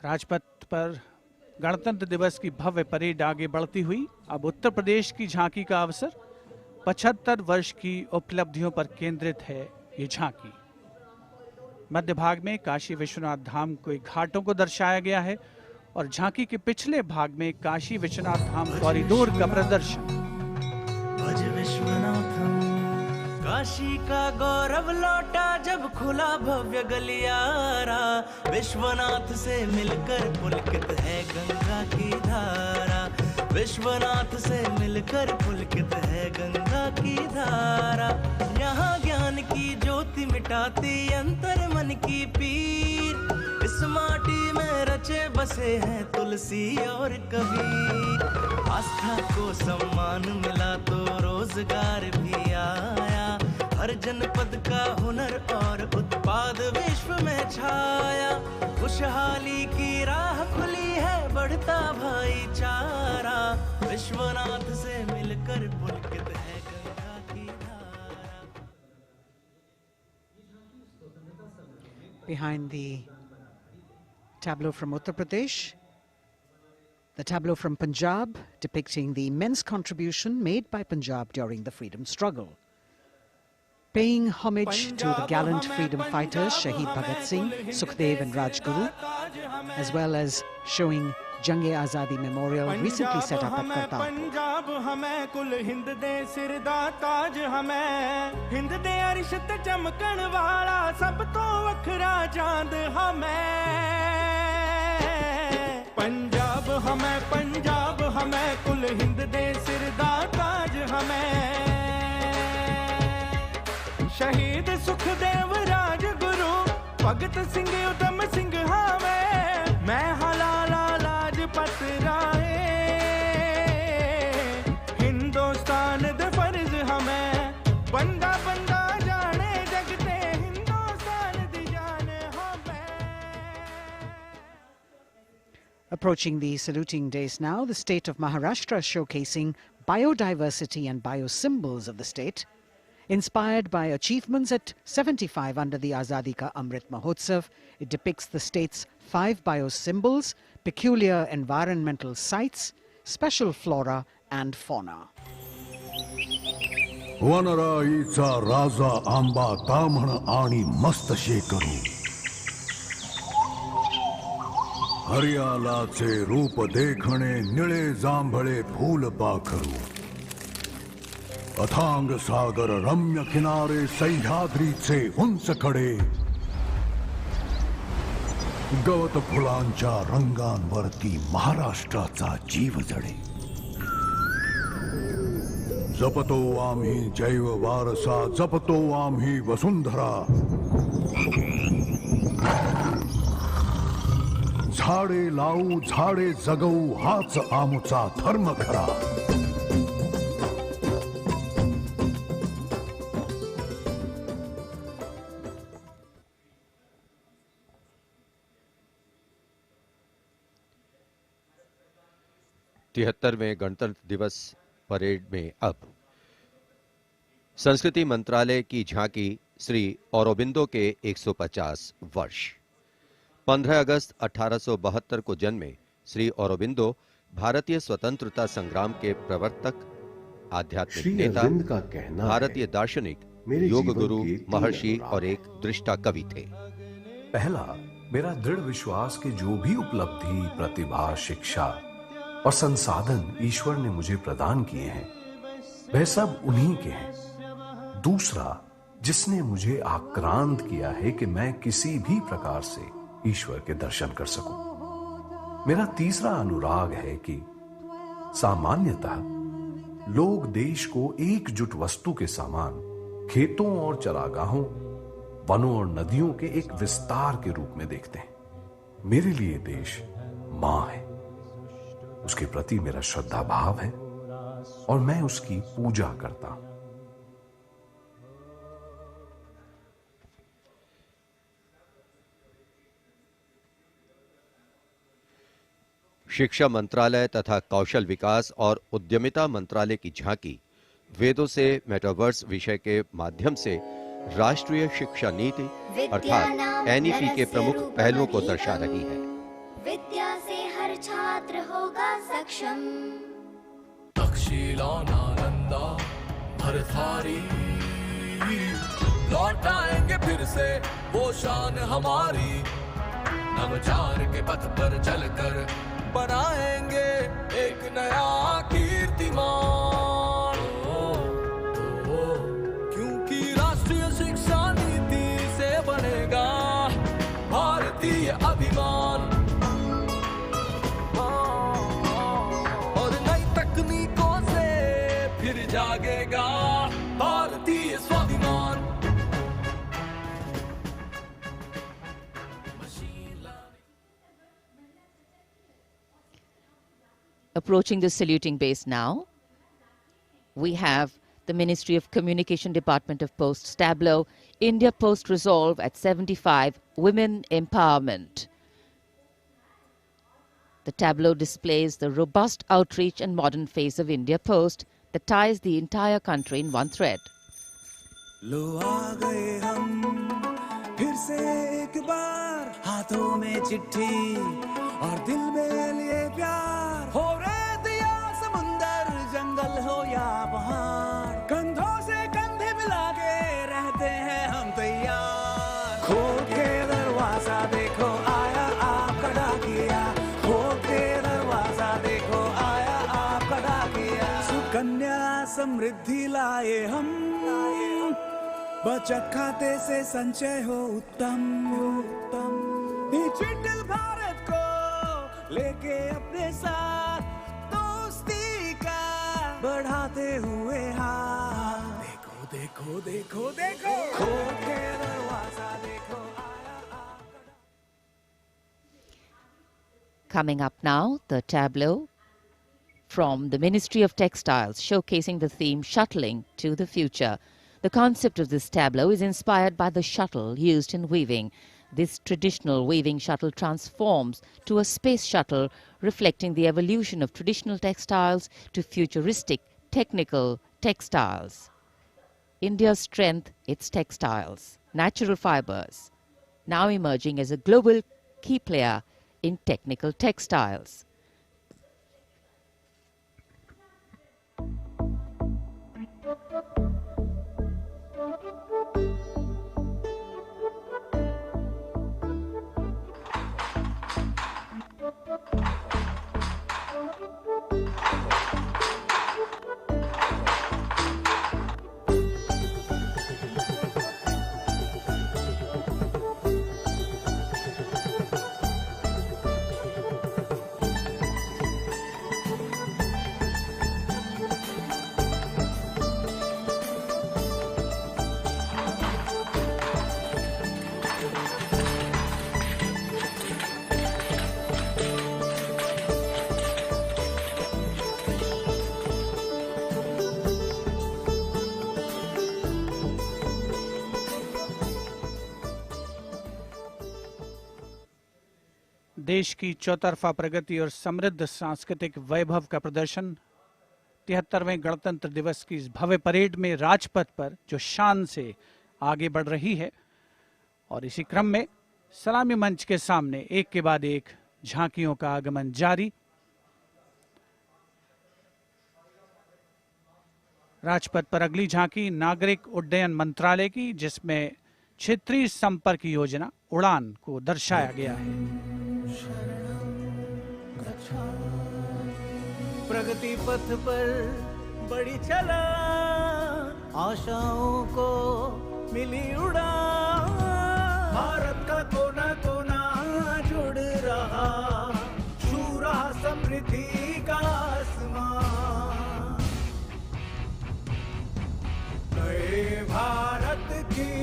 राजपथ पर गणतंत्र दिवस की भव्य परेड आगे बढ़ती हुई अब उत्तर प्रदेश की झांकी का अवसर। 75 वर्ष की उपलब्धियों पर केंद्रित है ये झांकी। मध्य भाग में काशी विश्वनाथ धाम के घाटों को दर्शाया गया है और झांकी के पिछले भाग में काशी विश्वनाथ धाम कॉरिडोर का प्रदर्शन। भज विश्वनाथम, काशी का गौरव लौटा जब खुला भव्य गलियारा। विश्वनाथ से मिलकर पुलकित है गंगा की धारा। विश्वनाथ से मिलकर पुलकित है गंगा की धारा। यहाँ ज्ञान की ज्योति मिटाती अंतर मन की पीर। इस माटी में रचे बसे हैं तुलसी और कबीर। आस्था को सम्मान मिला तो रोजगार भी आया। हर जनपद का हुनर और उत्पाद विश्व में छाया। खुशहाली की राह खुली है, बढ़ता भाईचारा। विश्वनाथ से मिलकर पुलकित है गंगा की धारा। Behind the tableau from Uttar Pradesh, the tableau from Punjab depicting the immense contribution made by Punjab during the freedom struggle. Paying homage to the gallant freedom fighters Shahid Bhagat Singh, Sukhdev and Rajguru, as well as showing Jang-e-Azadi Memorial recently set up at Kartarpur. Punjab हमें कुल हिंद दे सिरदा ताज हमें। हिंद दे अरिश ते चमकण वाला सब तो वखरा चांद हमें। पंजाब हमें कुल हिंद दे सिरदा ताज हमें। शहीद सुखदेव राजगुरु भगत सिंह उधम सिंह हमें। मैं हलाला लाजपत राय, हिंदुस्तान दे फर्ज हमें। बंदा बंदा जाने जगते हिंदुस्तान दी जान हमें। Approaching the saluting days now, the state of Maharashtra showcasing biodiversity and biosymbols of the state. Inspired by achievements at 75 under the Azadi Ka Amrit Mahotsav, it depicts the state's 5 biosymbols, peculiar environmental sites, special flora and fauna. वनराईचा राजा आंबा ताम्हण आणि मस्त शेकरू। हरियालाचे रूप देखणे निळे जांभळे फूल पाखरू। अथांग सागर रम्य किनारे सह्याद्रीचे उंच कडे। गवत फुलांच्या रंगांवरती महाराष्ट्राचा जीव जडे। जपतो आम्ही जैव वारसा, जपतो आम्ही वसुंधरा। झाडे लावू झाडे जगवू हाच आमचा धर्म खरा। तिहत्तरवें गणतंत्र दिवस परेड में अब संस्कृति मंत्रालय की झांकी श्री औरोबिंदो के 150 वर्ष। 15 अगस्त 1872 को जन्मे श्री औरोबिंदो भारतीय स्वतंत्रता संग्राम के प्रवर्तक, आध्यात्मिक नेता, भारतीय दार्शनिक, योग गुरु, महर्षि और एक दृष्टा कवि थे। पहला, मेरा दृढ़ विश्वास कि जो भी उपलब्धि, प्रतिभा, शिक्षा और संसाधन ईश्वर ने मुझे प्रदान किए हैं वह सब उन्हीं के हैं। दूसरा, जिसने मुझे आक्रांत किया है कि मैं किसी भी प्रकार से ईश्वर के दर्शन कर सकूं। मेरा तीसरा अनुराग है कि सामान्यतः लोग देश को एकजुट वस्तु के समान खेतों और चरागाहों, वनों और नदियों के एक विस्तार के रूप में देखते हैं। मेरे लिए देश मां है, उसके प्रति मेरा श्रद्धा भाव है और मैं उसकी पूजा करता हूं। शिक्षा मंत्रालय तथा कौशल विकास और उद्यमिता मंत्रालय की झांकी वेदों से मेटावर्स विषय के माध्यम से राष्ट्रीय शिक्षा नीति अर्थात एनईपी के प्रमुख पहलुओं को दर्शा रही है। विद्या से हर छात्र होगा सक्षम। तक्षशिला नालंदा भरथारी लौट आएंगे फिर से वो शान हमारी। नवचार के पथ पर चलकर बनाएंगे एक नया कीर्तिमान। क्योंकि राष्ट्रीय शिक्षा नीति से बनेगा भारतीय अभिमान। और नई तकनीकों से फिर जागेगा भारतीय स्वाभिमान। Approaching the saluting base now, we have the Ministry of Communication Department of Posts tableau, India Post Resolve at 75, Women Empowerment. The tableau displays the robust outreach and modern face of India Post that ties the entire country in one thread. लो आ गए हम फिर से एक बार, हाथों में चिट्ठी और दिल में लिए प्यार। हो रेत या समुंदर, जंगल हो या पहाड़, कंधों से कंधे मिला के रहते हैं हम तैयार। खोल के दरवाजा देखो आया आपका डाकिया, खोल के दरवाजा देखो आया आपका डाकिया। सुकन्या समृद्धि लाए हम, बचत खाते से संचय हो उत्तम उत्तम। डिजिटल भारत को लेके अपने साथ दोस्ती का बढ़ाते हुए हाथ। देखो देखो देखो देखो, खोल के दरवाजा देखो आया आपका। Coming up now, the tableau from the Ministry of Textiles showcasing the theme Shuttling to the Future. The concept of this tableau is inspired by the shuttle used in weaving. This traditional weaving shuttle transforms to a space shuttle, reflecting the evolution of traditional textiles to futuristic technical textiles. India's strength, its textiles, natural fibers, now emerging as a global key player in technical textiles. देश की चौतरफा प्रगति और समृद्ध सांस्कृतिक वैभव का प्रदर्शन 73वें गणतंत्र दिवस की इस भव्य परेड में राजपथ पर जो शान से आगे बढ़ रही है। और इसी क्रम में सलामी मंच के सामने एक के बाद एक झांकियों का आगमन जारी। राजपथ पर अगली झांकी नागरिक उड्डयन मंत्रालय की, जिसमें क्षेत्रीय संपर्क योजना उड़ान को दर्शाया गया है। प्रगति पथ पर बड़ी चला, आशाओं को मिली उड़ान। भारत का कोना कोना जुड़ रहा, छू रहा समृद्धि का आसमान। नए भारत की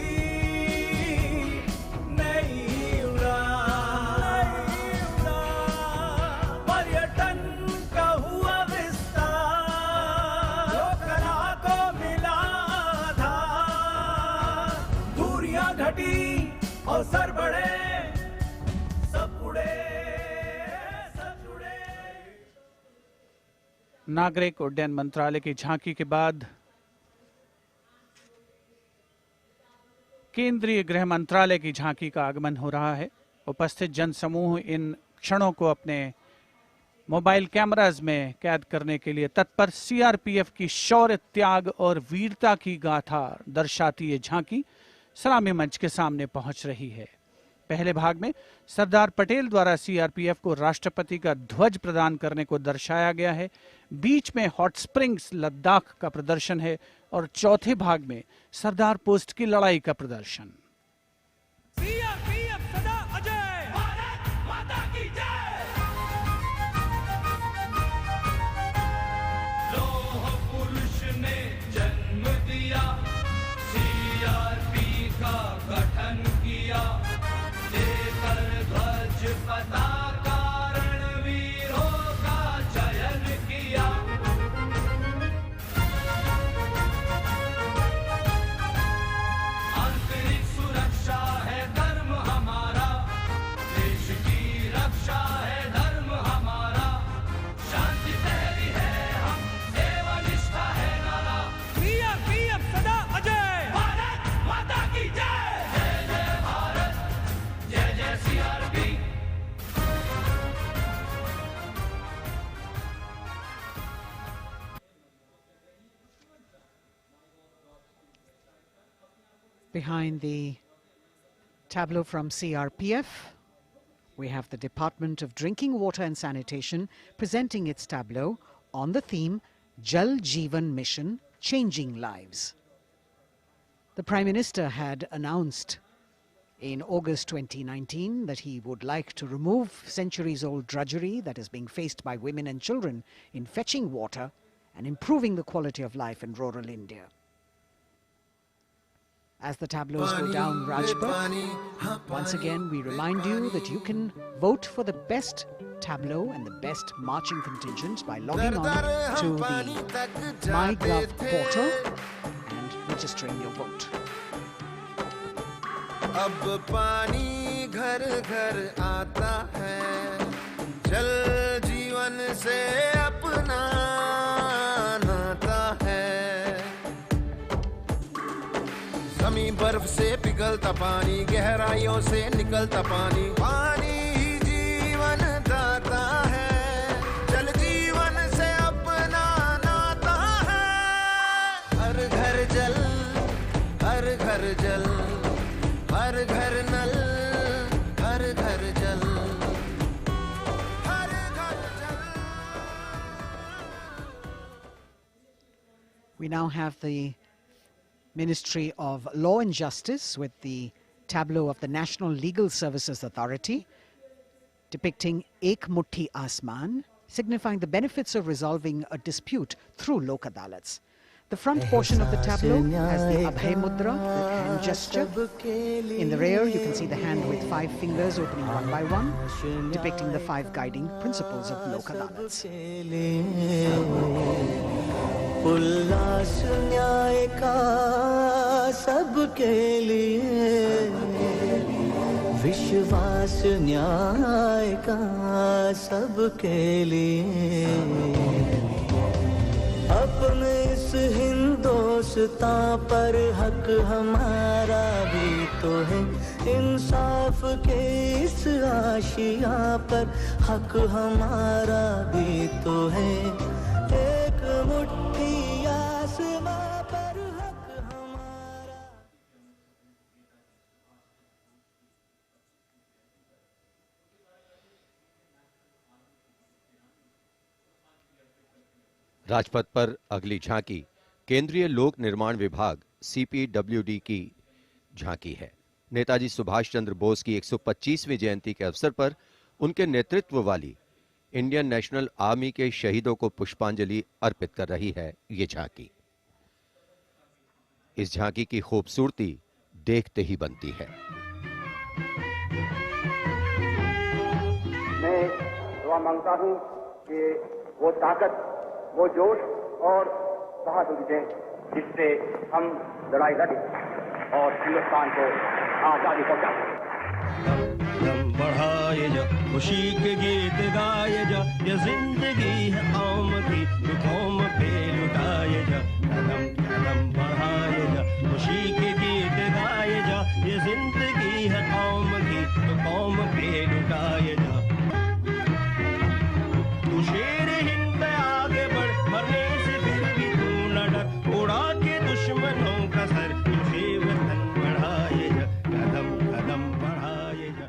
नागरिक उड्डयन मंत्रालय की झांकी के बाद केंद्रीय गृह मंत्रालय की झांकी का आगमन हो रहा है। उपस्थित जनसमूह इन क्षणों को अपने मोबाइल कैमरास में कैद करने के लिए तत्पर। सीआरपीएफ की शौर्य, त्याग और वीरता की गाथा दर्शाती ये झांकी सलामी मंच के सामने पहुंच रही है। पहले भाग में सरदार पटेल द्वारा सीआरपीएफ को राष्ट्रपति का ध्वज प्रदान करने को दर्शाया गया है। बीच में हॉट स्प्रिंग्स लद्दाख का प्रदर्शन है और चौथे भाग में सरदार पोस्ट की लड़ाई का प्रदर्शन। सीआरपीएफ सदा अजय, भारत माता की जय। लौह पुरुष ने जन्म दिया, सीआरपी का गठन किया, लेकर ध्वज पताका रणवीरों का चयन किया। आंतरिक सुरक्षा है धर्म हमारा, देश की रक्षा है धर्म हमारा, शांति पहली है हम, सेवा निष्ठा है नारा। सीआरपीएफ सदा अजय, भारत माता की जय। जय जय भारत, जय जय CRP. Behind the tableau from CRPF, we have the Department of Drinking Water and Sanitation presenting its tableau on the theme Jal Jeevan Mission, Changing Lives. The Prime Minister had announced in August 2019 that he would like to remove centuries-old drudgery that is being faced by women and children in fetching water and improving the quality of life in rural India. As the tableaus go down Rajpath, once again we remind you that you can vote for the best tableau and the best marching contingent by logging on to the MyGov portal and registering your vote. अब पानी घर घर आता है, जल जीवन से अपना नाता है। जमीन बर्फ से पिघलता पानी, गहराइयों से निकलता पानी, पानी ही जीवन दाता है, जल जीवन से अपना नाता है। हर घर जल, हर घर जल, हर घर नल, हर घर जल, हर घर जल। We now have the Ministry of Law and Justice with the tableau of the National Legal Services Authority depicting Ek Mutti Asman, signifying the benefits of resolving a dispute through Lok Adalats. The front portion of the tableau has the Abhay Mudra, the hand gesture. In the rear, you can see the hand with 5 fingers opening one by one, depicting the 5 guiding principles of Lok Adalats. उल्लास न्याय का सबके लिए, विश्वास न्याय का सबके लिए, अपने इस हिंदुस्तान पर हक हमारा भी तो है, इंसाफ के इस आशिया पर हक हमारा भी तो है, एक मुट्ठी आसमां पर हक हमारा। राजपथ पर अगली झांकी केंद्रीय लोक निर्माण विभाग सीपीडब्ल्यूडी की झांकी है। नेताजी सुभाष चंद्र बोस की 125वीं जयंती के अवसर पर उनके नेतृत्व वाली इंडियन नेशनल आर्मी के शहीदों को पुष्पांजलि अर्पित कर रही है ये झांकी। इस झांकी की खूबसूरती देखते ही बनती है। मैं दुआ मांगता हूं कि वो ताकत, वो जोश और बहादुरी दें जिससे हम लड़ाई लड़ें और हिंदुस्तान को आजादी पहुंचा सकें। लुटाए जा, खुशी के गीत गाए जा, ये जिंदगी है कौम की, तो कौम पे लुटाए जा, कदम कदम बढ़ाए जा, खुशी के गीत गाए जा, ये जिंदगी है कौम की, तो कौम पे लुटाए जा। तू शेर हिंद आगे बढ़, मरने से फिर भी तू न डर, उड़ा के दुश्मनों का सर, तुझे वतन बढ़ाए जा, कदम कदम बढ़ाए जा।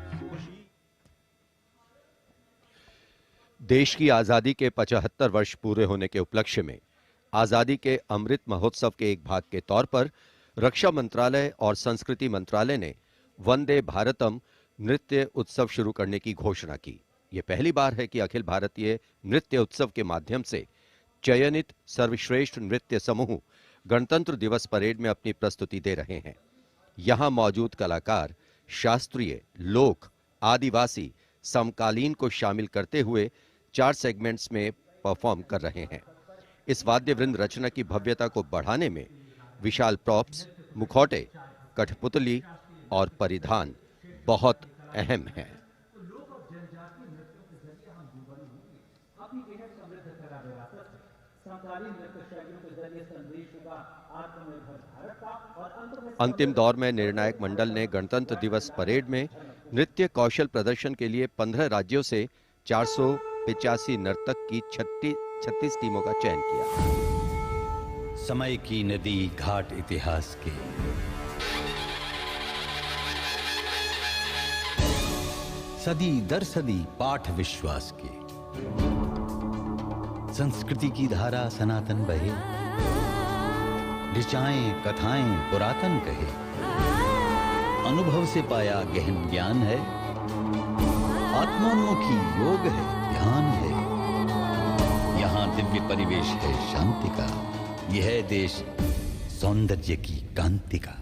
देश की आजादी के 75 वर्ष पूरे होने के उपलक्ष्य में आजादी के अमृत महोत्सव के एक भाग के तौर पर रक्षा मंत्रालय और संस्कृति मंत्रालय ने वंदे भारतम नृत्य उत्सव शुरू करने की घोषणा की। यह पहली बार है कि अखिल भारतीय नृत्य उत्सव के माध्यम से चयनित सर्वश्रेष्ठ नृत्य समूह गणतंत्र दिवस परेड में अपनी प्रस्तुति दे रहे हैं। यहां मौजूद कलाकार शास्त्रीय, लोक, आदिवासी, समकालीन को शामिल करते हुए 4 सेगमेंट्स में परफॉर्म कर रहे हैं। इस वाद्य वृंद रचना की भव्यता को बढ़ाने में विशाल प्रॉप्स, मुखौटे, कठपुतली और परिधान बहुत अहम हैं। अंतिम दौर में निर्णायक मंडल ने गणतंत्र दिवस परेड में नृत्य कौशल प्रदर्शन के लिए 15 राज्यों से 485 नर्तक की 36 टीमों का चयन किया। समय की नदी घाट इतिहास के, सदी दर सदी पाठ विश्वास के, संस्कृति की धारा सनातन बहे, ऋचाएं कथाएं पुरातन कहे, अनुभव से पाया गहन ज्ञान है, आत्मोन्मुखी योग है, ध्यान है, यहाँ दिव्य परिवेश है शांति का, यह है देश सौंदर्य की कांति का।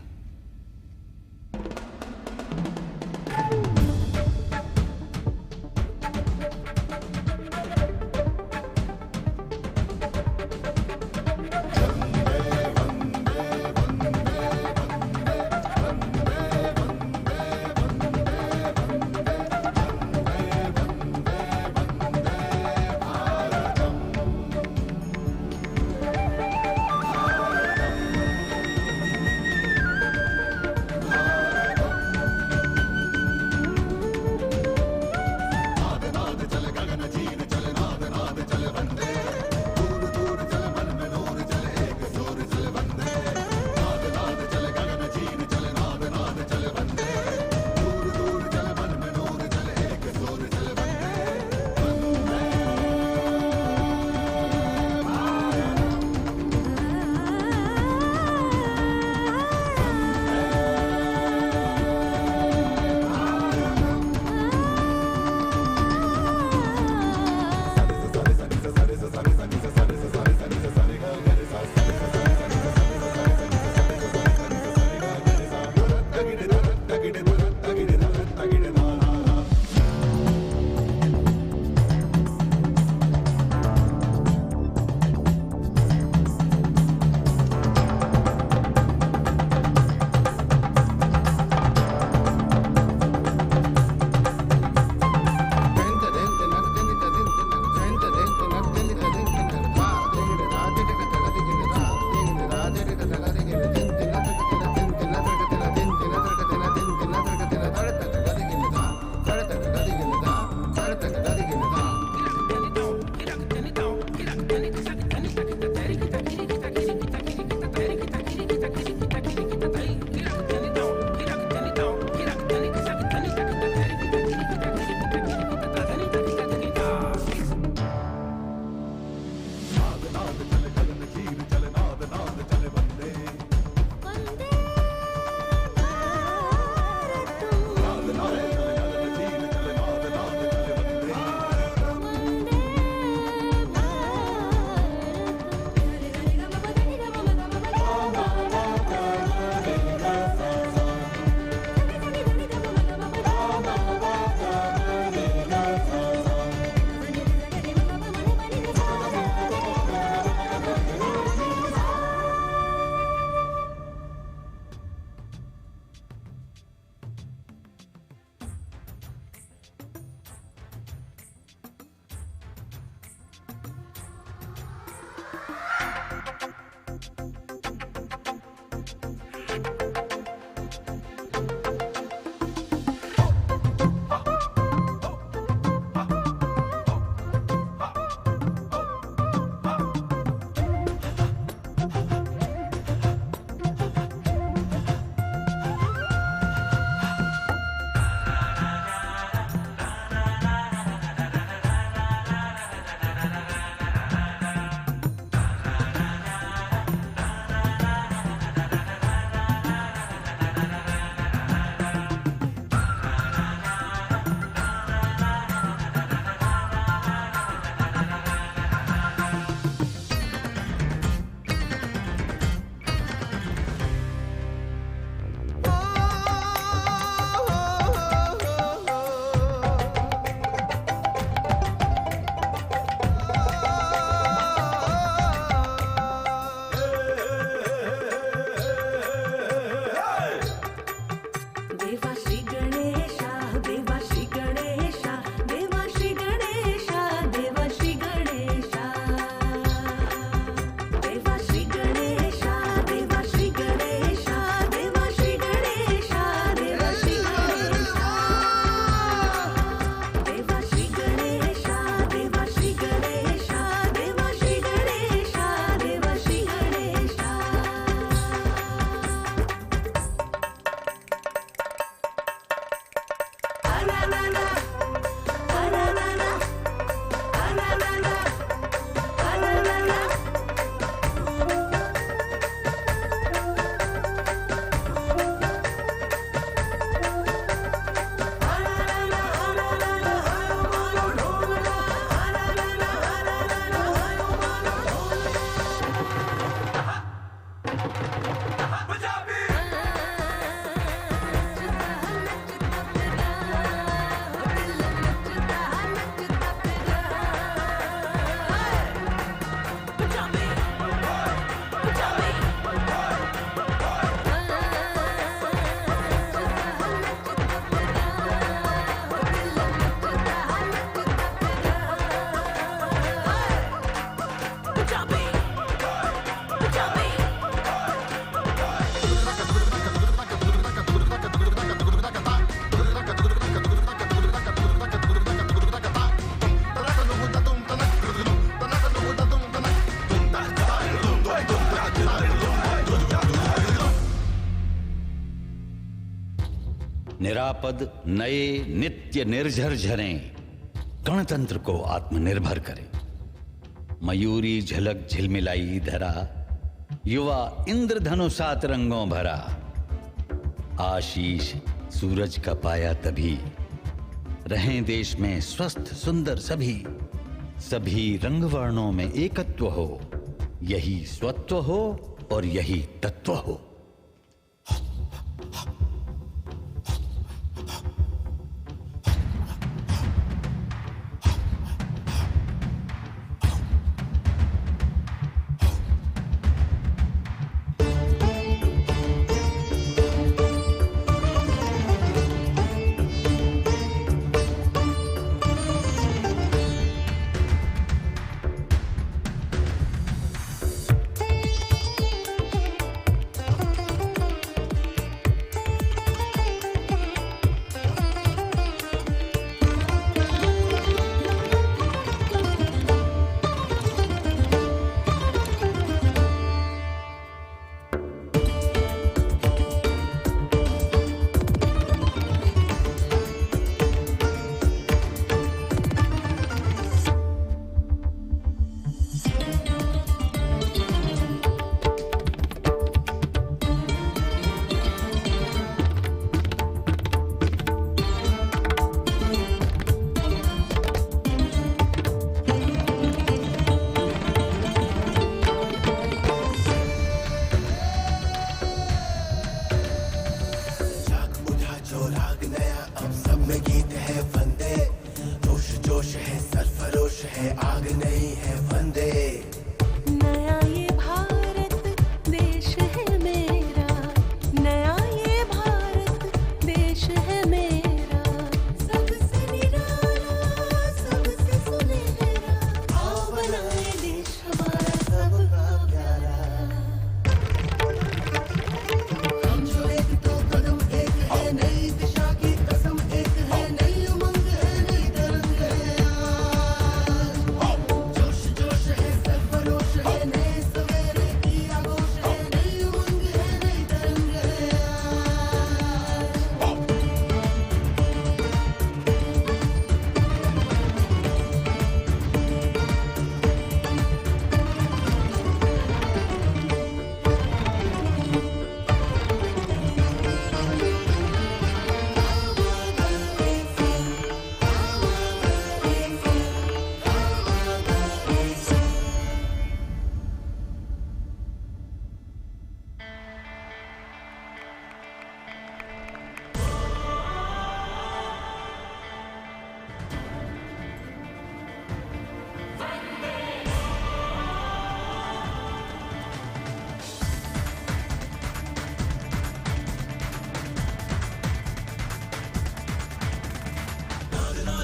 निरापद नए नित्य निर्झर झरें, गणतंत्र को आत्मनिर्भर करें। मयूरी झलक झिलमिलाई धरा, युवा इंद्रधनुषात रंगों भरा। आशीष सूरज का पाया तभी, रहें देश में स्वस्थ सुंदर सभी। सभी रंग वर्णों में एकत्व हो, यही स्वत्व हो और यही तत्व हो।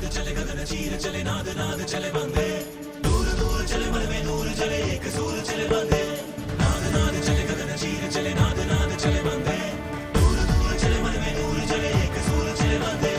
चले गगन चीर चले नाद नाद चले बंदे, दूर दूर चले मन में नूर जले एक सूर चले बंदे। नाद नाद चले गगन चीर चले नाद नाद चले बंदे, दूर दूर चले मन में नूर जले एक सूर चले बंदे।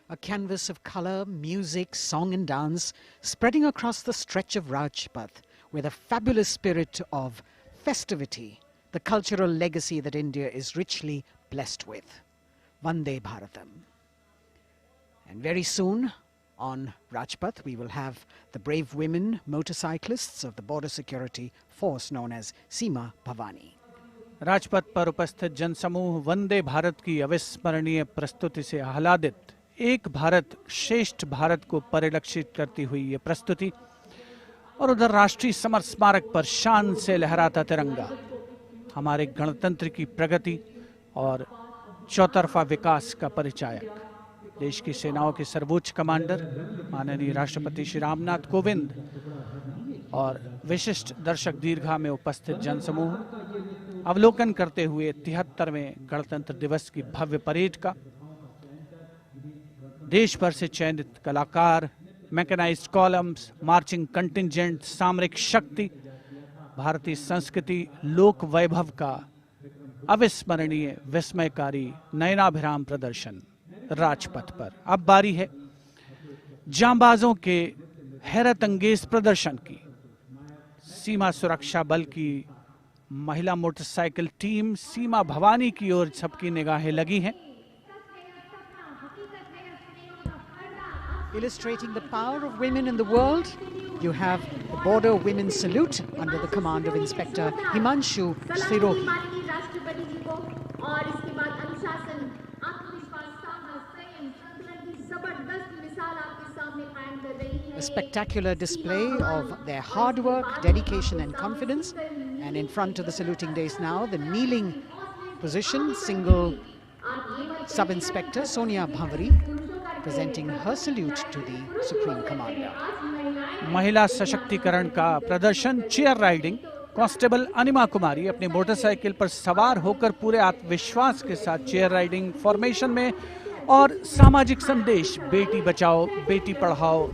A canvas of color, music, song and dance spreading across the stretch of Rajpath with a fabulous spirit of festivity, the cultural legacy that India is richly blessed with. Vande Bharatam. And very soon, on Rajpath, we will have the brave women motorcyclists of the border security force known as Seema Bhavani. Rajpath पर उपस्थित जनसमूह वंदे भारत की अविस्मरणीय प्रस्तुति से आह्लादित, एक भारत श्रेष्ठ भारत को परिलक्षित करती हुई ये प्रस्तुति, और उधर राष्ट्रीय समर स्मारक पर शान से लहराता तिरंगा हमारे गणतंत्र की प्रगति और चौतरफा विकास का परिचायक। देश की सेनाओं के सर्वोच्च कमांडर माननीय राष्ट्रपति श्री रामनाथ कोविंद और विशिष्ट दर्शक दीर्घा में उपस्थित जनसमूह अवलोकन करते हुए 73वें गणतंत्र दिवस की भव्य परेड का। देश भर से चयनित कलाकार, मैकेनाइज्ड कॉलम्स, मार्चिंग कंटिंजेंट, सामरिक शक्ति, भारतीय संस्कृति, लोक वैभव का अविस्मरणीय विस्मयकारी नयनाभिराम प्रदर्शन राजपथ पर। अब बारी है जांबाजों के हैरत अंगेज प्रदर्शन की। सीमा सुरक्षा बल की महिला मोटरसाइकिल टीम सीमा भवानी की ओर सबकी निगाहें लगी हैं। Illustrating the power of women in the world, you have the Border Women's Salute under the command of Inspector Himanshu Sirohi. A spectacular display of their hard work, dedication and confidence. And in front of the saluting days now, the kneeling position, single Sub-Inspector Sonia Bhavari presenting her salute to the Supreme Commander. महिला सशक्तिकरण का प्रदर्शन, chair riding. Constable अनिमा कुमारी अपनी motorcycle पर सवार होकर पूरे आत्मविश्वास के साथ चेयर राइडिंग फॉर्मेशन में और सामाजिक संदेश बेटी बचाओ बेटी पढ़ाओ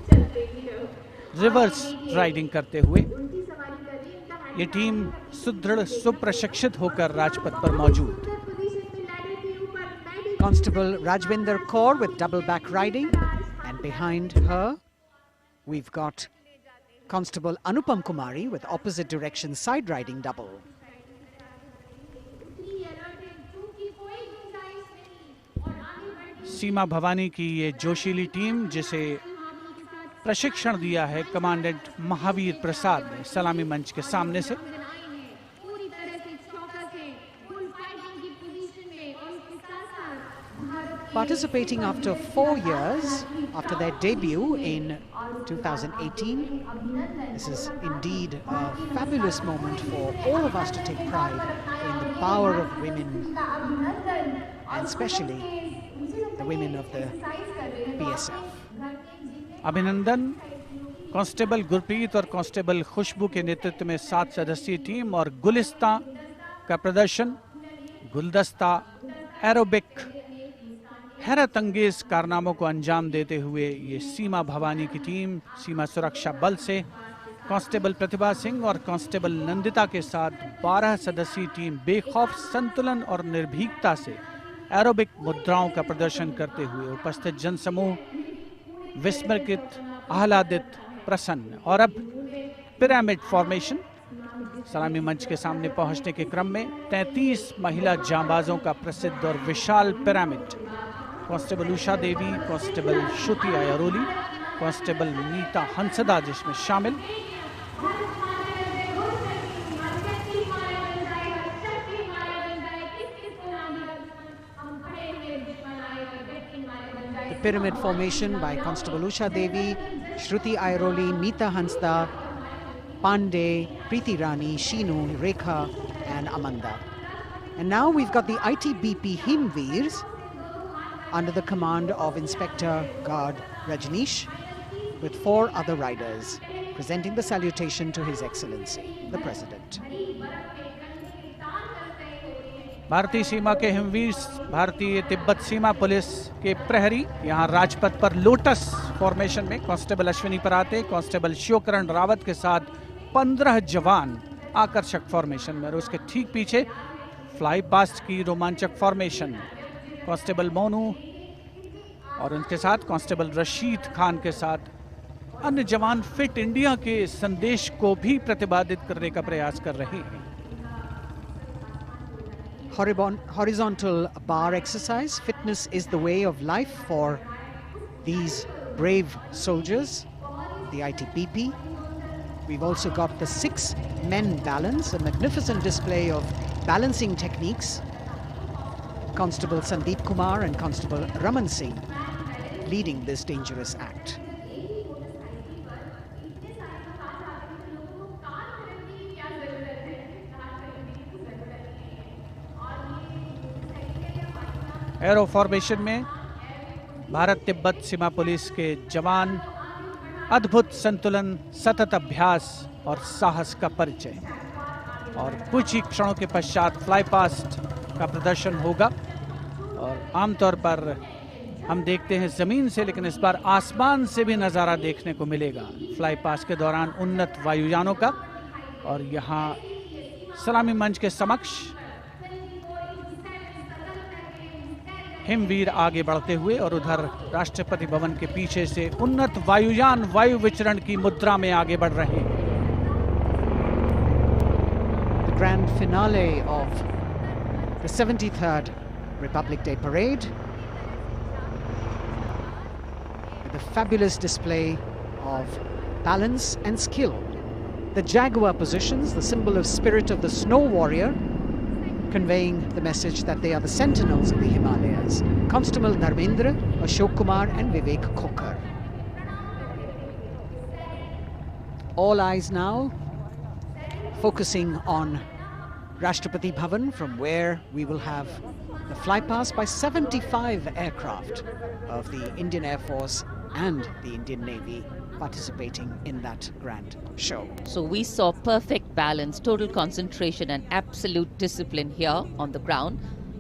रिवर्स राइडिंग करते हुए ये टीम सुदृढ़ सुप्रशिक्षित होकर राजपथ पर मौजूद। Constable Rajvinder Kaur with double back riding, and behind her we've got Constable Anupam Kumari with opposite direction side riding double. सीमा भवानी की ये जोशीली टीम जिसे प्रशिक्षण दिया है कमांडेंट महावीर प्रसाद ने सलामी मंच के सामने से। Participating after 4 years after their debut in 2018, this is indeed a fabulous moment for all of us to take pride in the power of women, and especially the women of the BSF. अभिनंदन। Constable Gurpreet और constable खुशबू के नेतृत्व में 7 सदस्यीय team और गुलिस्ता का प्रदर्शन, गुलदस्ता, एरोबिक, हैरत अंगेज कारनामों को अंजाम देते हुए ये सीमा भवानी की टीम सीमा सुरक्षा बल से कांस्टेबल प्रतिभा सिंह और कांस्टेबल नंदिता के साथ 12 सदस्यीय टीम बेखौफ संतुलन और निर्भीकता से एरोबिक मुद्राओं का प्रदर्शन करते हुए उपस्थित जनसमूह विस्मृत, आह्लादित, प्रसन्न। और अब पिरामिड फॉर्मेशन। सलामी मंच के सामने पहुंचने के क्रम में 33 महिला जांबाजों का प्रसिद्ध और विशाल पिरामिड, कांस्टेबल उषा देवी, कांस्टेबल श्रुति आयरोली, कांस्टेबल मीता हंसदा जिसमें शामिल। The pyramid formation by Constable Usha Devi, Shruti Airoli, Meeta Hansda, Pandey, Preeti Rani, Sheenu, Rekha and Amanda. And now we've got the ITBP Himveers under the command of Inspector Guard Rajneesh with 4 other riders presenting the salutation to His Excellency, the President. भारतीय सीमा के हिमवीर, भारतीय तिब्बत सीमा police के प्रहरी यहाँ राजपथ पर lotus formation में constable Ashwini पराते, constable Shivkaran Rawat के साथ 15 जवान आकर्षक फॉर्मेशन में, और उसके ठीक पीछे फ्लाई पास्ट की रोमांचक फॉर्मेशन, कांस्टेबल मोनू और उनके साथ कांस्टेबल रशीद खान के साथ अन्य जवान फिट इंडिया के संदेश को भी प्रतिपादित करने का प्रयास कर रहे हैं। Horizontal bar exercise. Fitness is the way of life for these brave soldiers, the ITBP. We've also got the 6 men balance, a magnificent display of balancing techniques. Constable Sandeep Kumar and Constable Raman Singh leading this dangerous act. Arrow formation में भारत तिब्बत सीमा police के जवान, अद्भुत संतुलन, सतत अभ्यास और साहस का परिचय। और कुछ ही क्षणों के पश्चात फ्लाई पास्ट का प्रदर्शन होगा। और आमतौर पर हम देखते हैं जमीन से, लेकिन इस बार आसमान से भी नज़ारा देखने को मिलेगा फ्लाई पास्ट के दौरान उन्नत वायुयानों का। और यहाँ सलामी मंच के समक्ष हिमवीर आगे बढ़ते हुए और उधर राष्ट्रपति भवन के पीछे से उन्नत वायुयान वायु विचरण की मुद्रा में आगे बढ़ रहे हैं। The grand finale of the 73rd Republic Day Parade, with a fabulous display of balance and skill. The Jaguar positions, the symbol of spirit of the snow warrior, conveying the message that they are the sentinels of the Himalayas. Constable Dharmendra, Ashok Kumar and Vivek Khokar. All eyes now focusing on Rashtrapati Bhavan, from where we will have the flypast by 75 aircraft of the Indian Air Force and the Indian Navy participating in that grand show. So we saw perfect balance, total concentration and absolute discipline here on the ground.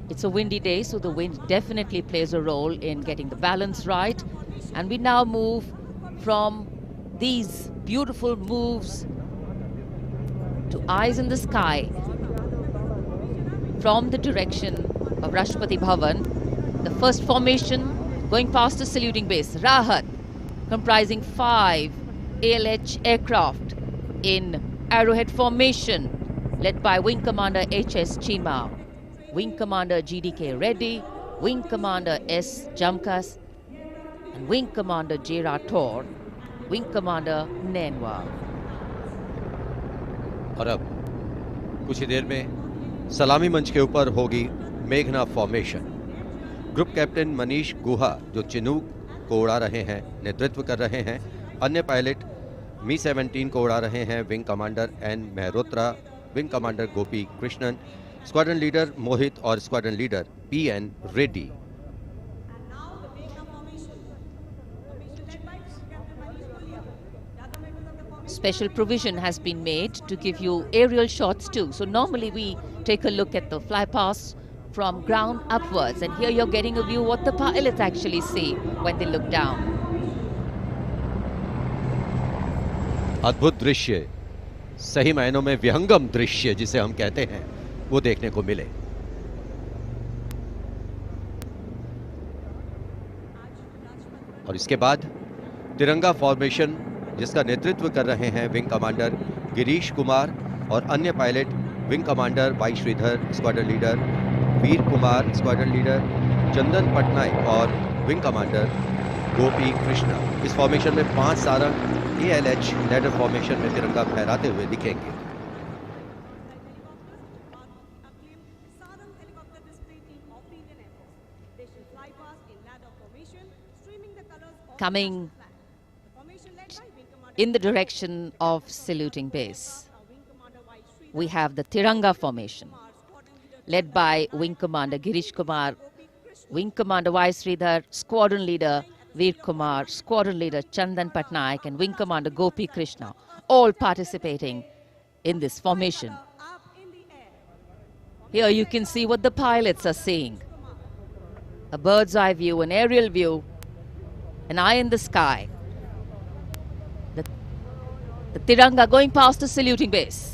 It's a windy day, so the wind definitely plays a role in getting the balance right. And we now move from these beautiful moves to eyes in the sky from the direction of Rashtrapati Bhavan. The first formation going past the saluting base, Rahat, comprising 5 ALH aircraft in arrowhead formation, led by Wing Commander H.S. Chima, Wing Commander G.D.K. Reddy, Wing Commander S. Jamkas, and Wing Commander J. Rathore, Wing Commander Nenwa. और अब कुछ ही देर में सलामी मंच के ऊपर होगी मेघना फॉर्मेशन। ग्रुप कैप्टन मनीष गुहा, जो चिनूक को उड़ा रहे हैं, नेतृत्व कर रहे हैं। अन्य पायलट मी-17 को उड़ा रहे हैं wing commander N Mehrotra, wing commander Gopi Krishnan, squadron leader Mohit और squadron leader P N. Reddy. Special provision has been made to give you aerial shots too. So normally we take a look at the flypast from ground upwards, and here you're getting a view what the pilots actually see when they look down. अद्भुत दृश्य, सही मायनों में विहंगम दृश्य जिसे हम कहते हैं, वो देखने को मिले। और इसके बाद तिरंगा फॉर्मेशन, जिसका नेतृत्व कर रहे हैं विंग कमांडर गिरीश कुमार और अन्य pilot wing commander Y Sridhar, squadron leader Veer Kumar, squadron leader Chandan Patnaik और विंग कमांडर गोपी कृष्णा। इस फॉर्मेशन में 5 सारंग ALH लैडर फॉर्मेशन में तिरंगा फहराते हुए दिखेंगे। Coming in the direction of saluting base, we have the Tiranga formation, led by Wing Commander Girish Kumar, Wing Commander Y. Sridhar, Squadron Leader Veer Kumar, Squadron Leader Chandan Patnaik, and Wing Commander Gopi Krishna, all participating in this formation. Here you can see what the pilots are seeing. A bird's eye view, an aerial view, an eye in the sky. The Tiranga going past the saluting base.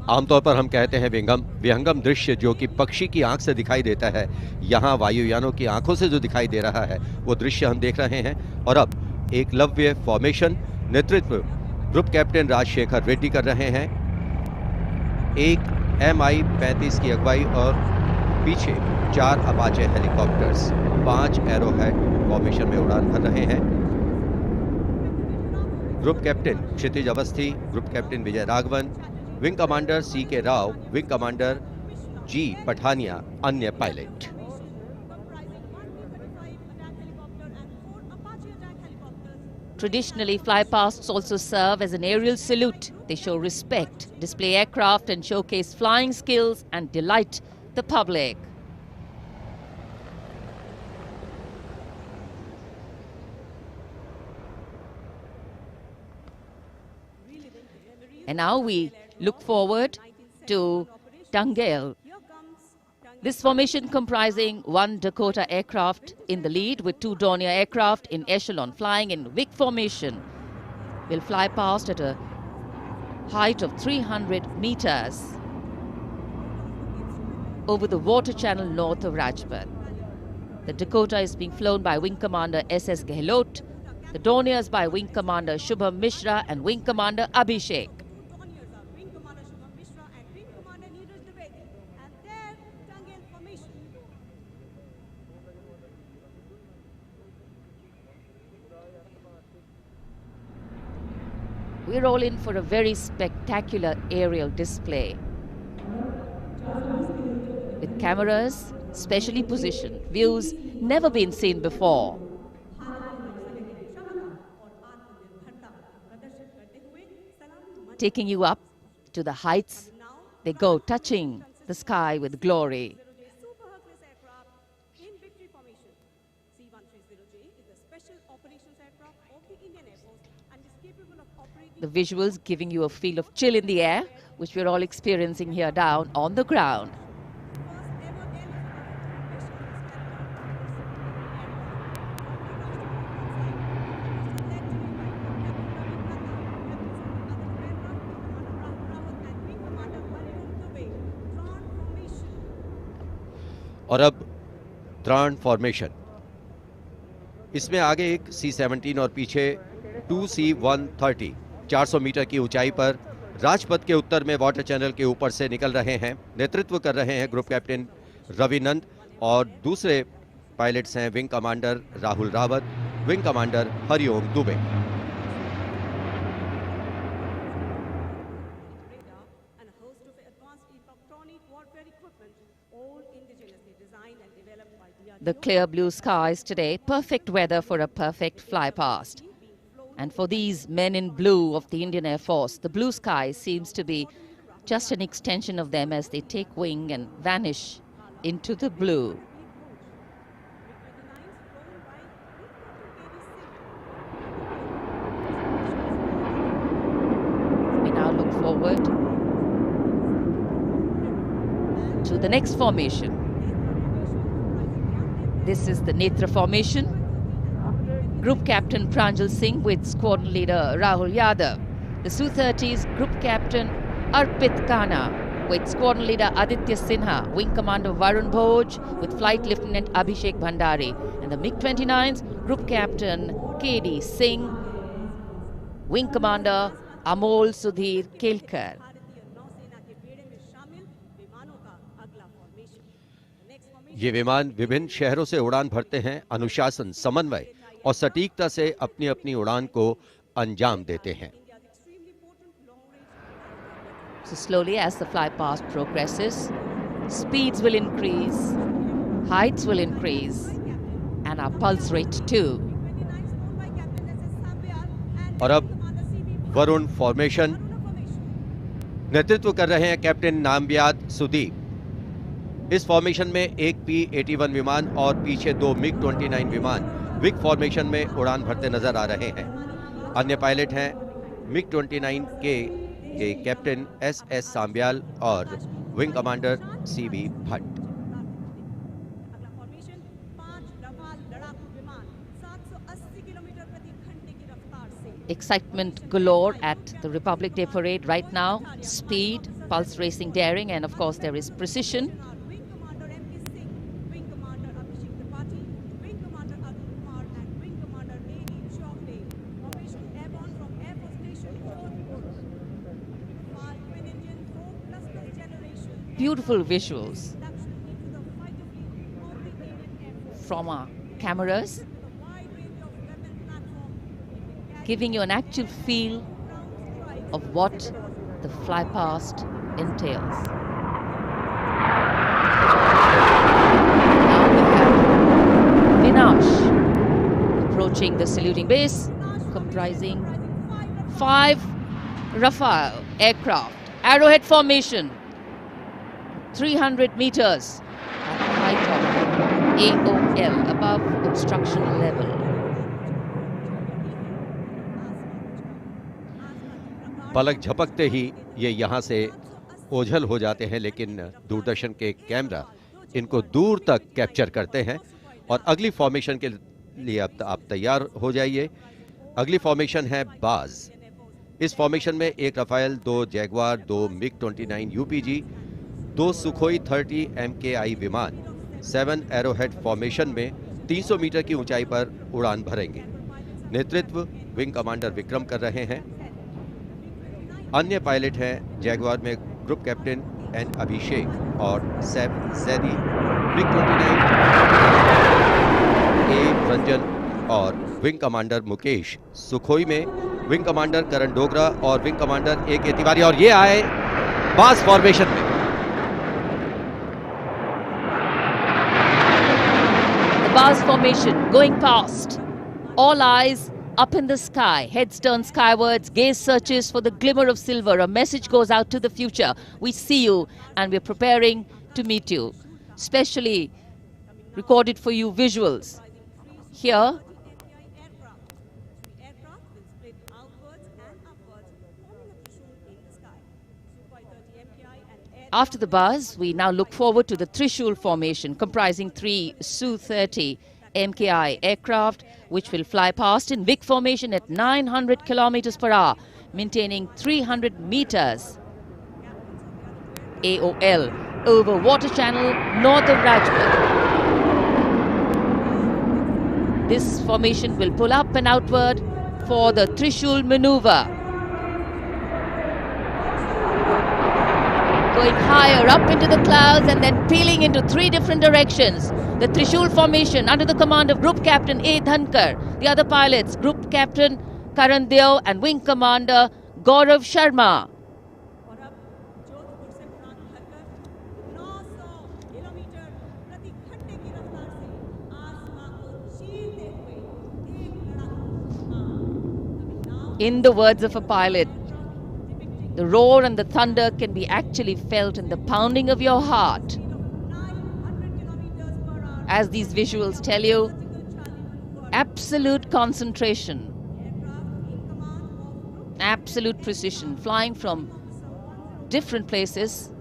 आमतौर पर हम कहते हैं विहंगम दृश्य, जो कि पक्षी की आंख से दिखाई देता है। यहाँ वायुयानों की आंखों से जो दिखाई दे रहा है, वो दृश्य हम देख रहे हैं। और अब एकलव्य फॉर्मेशन, नेतृत्व ग्रुप कैप्टन राजशेखर रेड्डी कर रहे हैं। एक MI-35 की अगुवाई और पीछे 4 अपाचे हेलीकॉप्टर्स। 5 एरोहेड फॉर्मेशन में उड़ान भर रहे हैं। Group captain Kshitij Awasthi, group captain Vijay Raghavan, wing commander C.K. Rao, wing commander G. Pathania, अन्य pilot. Traditionally, flypasts also serve as an aerial salute. They show respect, display aircraft and showcase flying skills and delight the public. And now we look forward to Tangale. This formation comprising 1 Dakota aircraft in the lead with 2 Dornier aircraft in echelon flying in WIC formation will fly past at a height of 300 meters over the water channel north of Rajpath. The Dakota is being flown by Wing Commander S.S. Gehlot, the Dorniers by Wing Commander Shubham Mishra and Wing Commander Abhishek. We're all in for a very spectacular aerial display with cameras specially positioned, views never been seen before. Taking you up to the heights, they go, touching the sky with glory. The visuals giving you a feel of chill in the air, which we're all experiencing here down on the ground. और अब त्राण formation. इसमें आगे एक C-17 और पीछे 2 C-130 400 metre की ऊंचाई पर राजपथ के उत्तर में वाटर चैनल के ऊपर से निकल रहे हैं। नेतृत्व कर रहे हैं ग्रुप कैप्टन रवि नंद और दूसरे पायलट्स हैं wing commander Rahul Rawat, wing commander Hariom Dubey. The clear blue skies today, perfect weather for a perfect fly past. And for these men in blue of the Indian Air Force, the blue sky seems to be just an extension of them as they take wing and vanish into the blue. We now look forward to the next formation. This is the Netra formation. Group Captain Pranjal Singh with Squadron Leader Rahul Yadav. The Su-30's Group Captain Arpit Khanna with Squadron Leader Aditya Sinha, Wing Commander Varun Bhoj with Flight Lieutenant Abhishek Bhandari. And the MiG-29's Group Captain K.D. Singh, Wing Commander Amol Sudhir Kelkar. ये विमान विभिन्न शहरों से उड़ान भरते हैं, अनुशासन, समन्वय और सटीकता से अपनी अपनी उड़ान को अंजाम देते हैं। So slowly as the fly past progresses, speeds will increase, heights will increase, and our pulse rate too. और अब वरुण फॉर्मेशन। नेतृत्व कर रहे हैं कैप्टन नामबियाद सुदीप। इस फॉर्मेशन में एक P-81 विमान और पीछे 2 MiG-29 विमान विग फॉर्मेशन में उड़ान भरते नजर आ रहे हैं। अन्य पायलट हैं MiG-29 के कैप्टन S.S. सांब्याल और wing commander C.V. Bhatt. Excitement galore at the Republic Day parade right now. Speed, pulse racing, daring, and of course there is precision. Beautiful visuals. from our cameras, giving you an actual feel of what the fly past entails. Now we have Vinash approaching the saluting base, comprising 5 Rafale aircraft, arrowhead formation, 300 meters at the height of AOL, above obstruction level. पलक झपकते ही ये यहाँ से ओझल हो जाते हैं, लेकिन दूरदर्शन के कैमरा इनको दूर तक कैप्चर करते हैं। और अगली फॉर्मेशन के लिए अब आप तैयार हो जाइए। अगली फॉर्मेशन है बाज। इस फॉर्मेशन में 1 Rafale, 2 Jaguar, 2 MiG-29 UPG, 2 Sukhoi 30 MKI विमान 7 एरोहेड फॉर्मेशन में 300 मीटर की ऊंचाई पर उड़ान भरेंगे। नेतृत्व विंग कमांडर विक्रम कर रहे हैं। अन्य पायलट हैं जैगवार में ग्रुप कैप्टन एन अभिषेक और सैफ जैदी, MiG-29 ए रंजन और विंग कमांडर मुकेश, सुखोई में विंग कमांडर करण डोगरा और विंग कमांडर ए के तिवारी, और ये आए बास फॉर्मेशन में। The Baz formation going past. All eyes up in the sky, heads turned skywards, gaze searches for the glimmer of silver. A message goes out to the future. We see you and we're preparing to meet you. Specially recorded for you visuals. Here, after the Baz, we now look forward to the Trishul formation, comprising 3 Su-30 MKI aircraft, which will fly past in big formation at 900 kilometers per hour, maintaining 300 meters AOL over water channel north of Rajput. This formation will pull up and outward for the Trishul maneuver. Going higher up into the clouds and then peeling into 3 different directions. The Trishul formation under the command of Group Captain A. Dhankar. The other pilots, Group Captain Karan Deo and Wing Commander Gaurav Sharma. In the words of a pilot, the roar and the thunder can be actually felt in the pounding of your heart. As these visuals tell you, absolute concentration, absolute precision, flying from different places,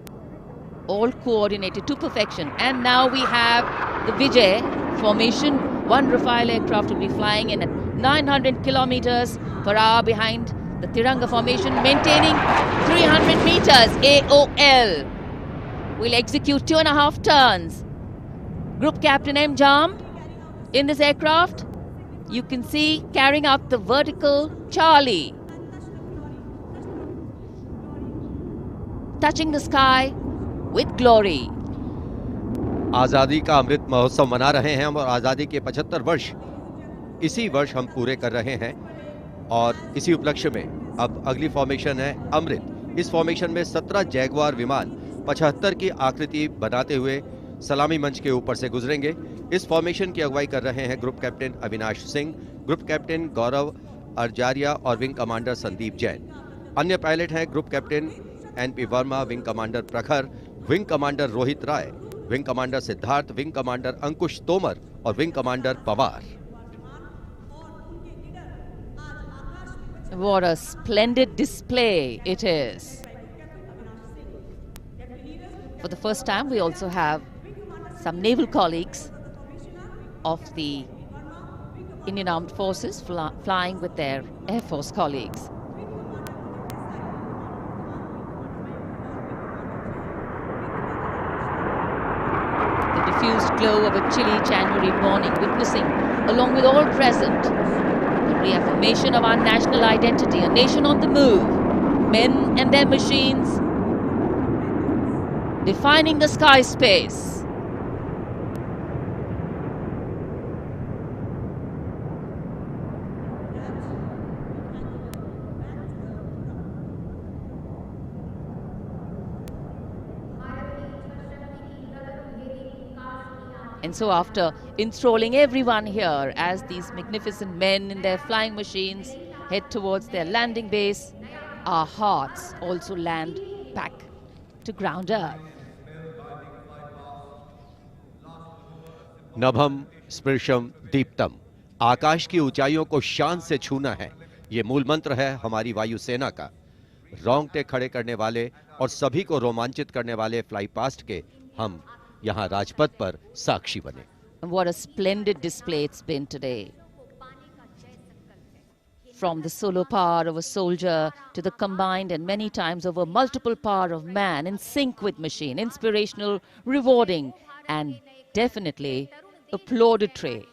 all coordinated to perfection. And now we have the Vijay formation. 1 Rafale aircraft will be flying in at 900 kilometers per hour behind the Tiranga formation, maintaining 300 meters AOL. We'll execute 2.5 turns. Group Captain M. Jam in this aircraft, you can see carrying out the vertical Charlie. Touching the sky with glory. आज़ादी का अमृत महोत्सव मना रहे हैं हम, और आज़ादी के 75 वर्ष इसी वर्ष हम पूरे कर रहे हैं। और इसी उपलक्ष्य में अब अगली फॉर्मेशन है अमृत। इस फॉर्मेशन में 17 जैगवार विमान 75 की आकृति बनाते हुए सलामी मंच के ऊपर से गुजरेंगे। इस फॉर्मेशन की अगुवाई कर रहे हैं group captain Avinash Singh, group captain Gaurav Arjaria और विंग कमांडर संदीप जैन। अन्य पायलट हैं group captain N P Verma, wing commander Prakhar, wing commander Rohit Rai, wing commander Siddharth, wing commander Ankush Tomar और wing commander Pawar. What a splendid display it is. For the first time, we also have some naval colleagues of the Indian Armed Forces flying with their Air Force colleagues. The diffused glow of a chilly January morning, witnessing, along with all present, the reaffirmation of our national identity, a nation on the move, men and their machines, defining the sky space. And so after enthralling everyone here as these magnificent men in their flying machines head towards their landing base, our hearts also land back to ground earth. नभम स्पृशम Deeptam, आकाश की ऊंचाइयों को शान से छूना है, ये मूल मंत्र है हमारी वायुसेना का। रोंगटे खड़े करने वाले और सभी को रोमांचित करने वाले फ्लाई पास्ट के हम यहाँ राजपथ पर साक्षी बने। And what a splendid display it's been today. From the solo power of a soldier to the combined and many times over multiple power of man, in sync with machine, inspirational, rewarding, and definitely applaudatory.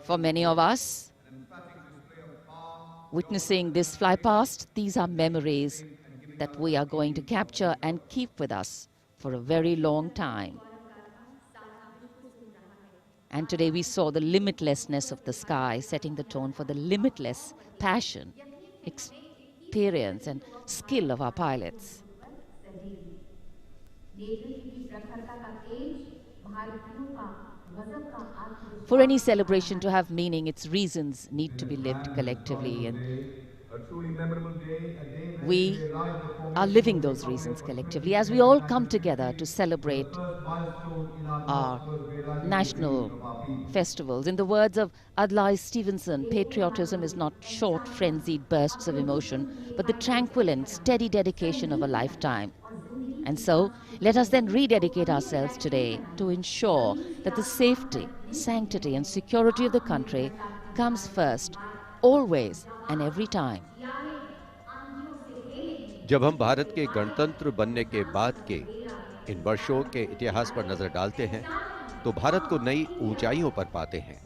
For many of us, witnessing this fly past, these are memories that we are going to capture and keep with us for a very long time. And today we saw the limitlessness of the sky, setting the tone for the limitless passion, experience and skill of our pilots. For any celebration to have meaning, its reasons need to be lived collectively, and we are living those reasons collectively as we all come together to celebrate our national festivals. In the words of Adlai Stevenson, patriotism is not short, frenzied bursts of emotion, but the tranquil and steady dedication of a lifetime. And so, let us then rededicate ourselves today to ensure that the safety, sanctity and security of the country comes first, always and every time. जब हम भारत के गणतंत्र बनने के बाद के इन वर्षों के इतिहास पर नजर डालते हैं, तो भारत को नई ऊंचाइयों पर पाते हैं।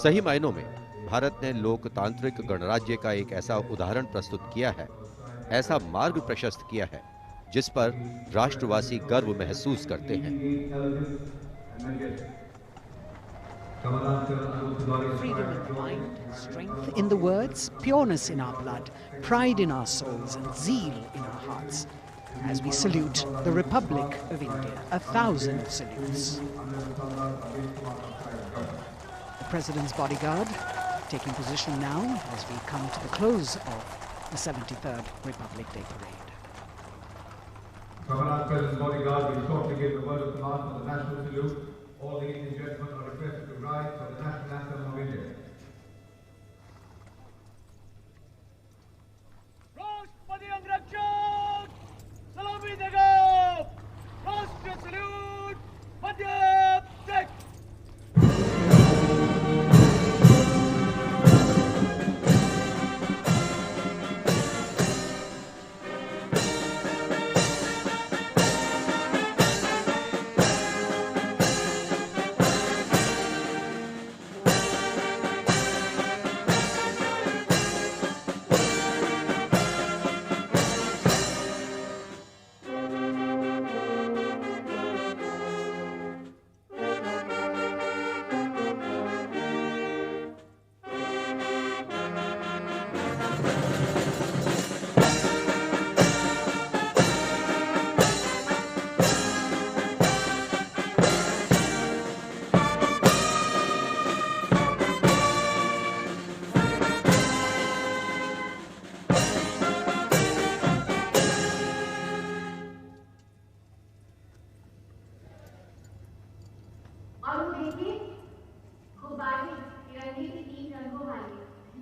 सही मायनों में भारत ने लोकतांत्रिक गणराज्य का एक ऐसा उदाहरण प्रस्तुत किया है, ऐसा मार्ग प्रशस्त किया है, जिस पर राष्ट्रवासी गर्व महसूस करते हैं। Freedom in the mind, strength in the words, pureness in our blood, pride in our souls and zeal in our hearts. As we salute the Republic of India, 1,000 salutes. The President's bodyguard taking position now as we come to the close of the 73rd Republic Day Parade. Governor President's bodyguard will shortly give the word of command for the national salute. All the Indian gentlemen are requested to rise for the national anthem of India. राष्ट्रपति अंगरक्षक सलामी देगा। राष्ट्रीय salute मध्य टेक।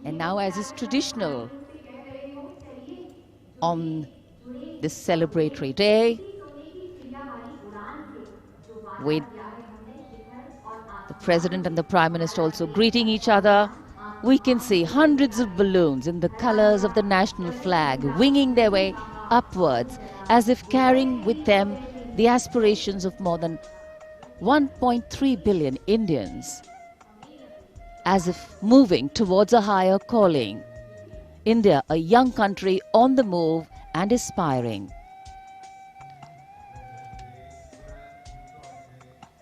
And now, as is traditional on this celebratory day, with the President and the Prime Minister also greeting each other, we can see hundreds of balloons in the colors of the national flag winging their way upwards as if carrying with them the aspirations of more than 1.3 billion Indians, as if moving towards a higher calling. India, a young country on the move and aspiring.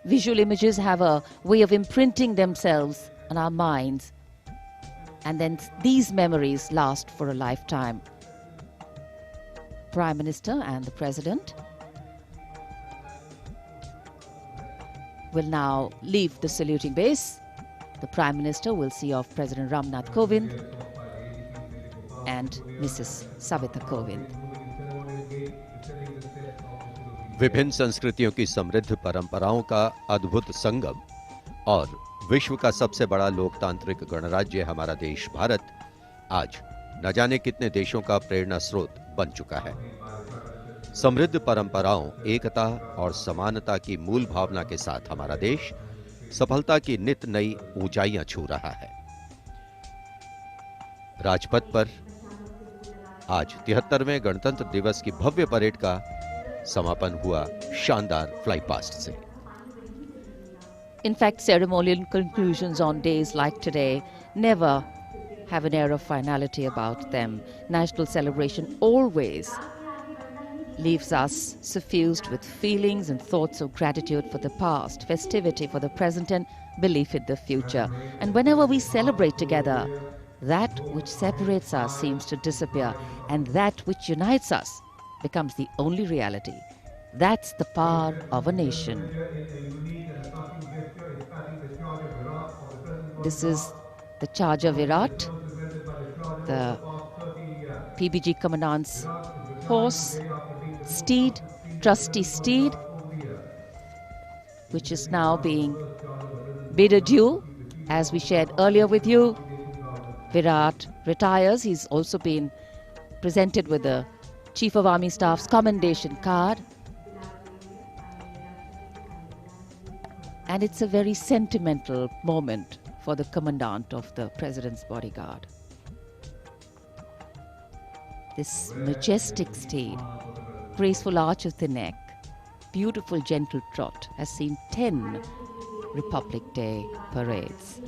Visual images have a way of imprinting themselves on our minds And then these memories last for a lifetime. Prime Minister and the President will now leave the saluting base. The Prime Minister will see off President Ramnath Kovind and Mrs. Savita Kovind. विभिन्न संस्कृतियों की समृद्ध परंपराओं का अद्भुत संगम और विश्व का सबसे बड़ा लोकतांत्रिक गणराज्य हमारा देश भारत आज न जाने कितने देशों का प्रेरणा स्रोत बन चुका है। समृद्ध परंपराओं, एकता और समानता की मूल भावना के साथ हमारा देश सफलता की नित नई ऊंचाइयां छू रहा है। राजपथ पर आज 73वें गणतंत्र दिवस की भव्य परेड का समापन हुआ शानदार फ्लाई पास्ट से। In fact, ceremonial conclusions on days like today never have an air of finality about them. National celebration always leaves us suffused with feelings and thoughts of gratitude for the past, festivity for the present, and belief in the future. And whenever we celebrate together, that which separates us seems to disappear, and that which unites us becomes the only reality. That's the power of a nation. This is the charge of Virat, the PBG Commandant's horse, steed, trusty steed, which is now being bid adieu. As we shared earlier with you, Virat retires. He's also been presented with the Chief of Army Staff's commendation card. And it's a very sentimental moment for the Commandant of the President's bodyguard. This majestic steed, graceful arch of the neck, beautiful gentle trot has seen 10 Republic Day parades.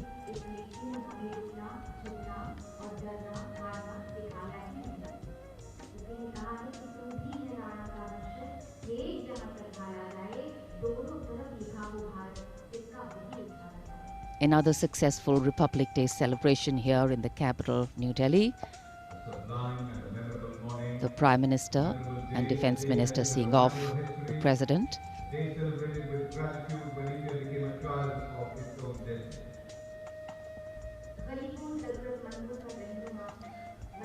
Another successful Republic Day celebration here in the capital, New Delhi. The Prime Minister and Defence Minister seeing off the President.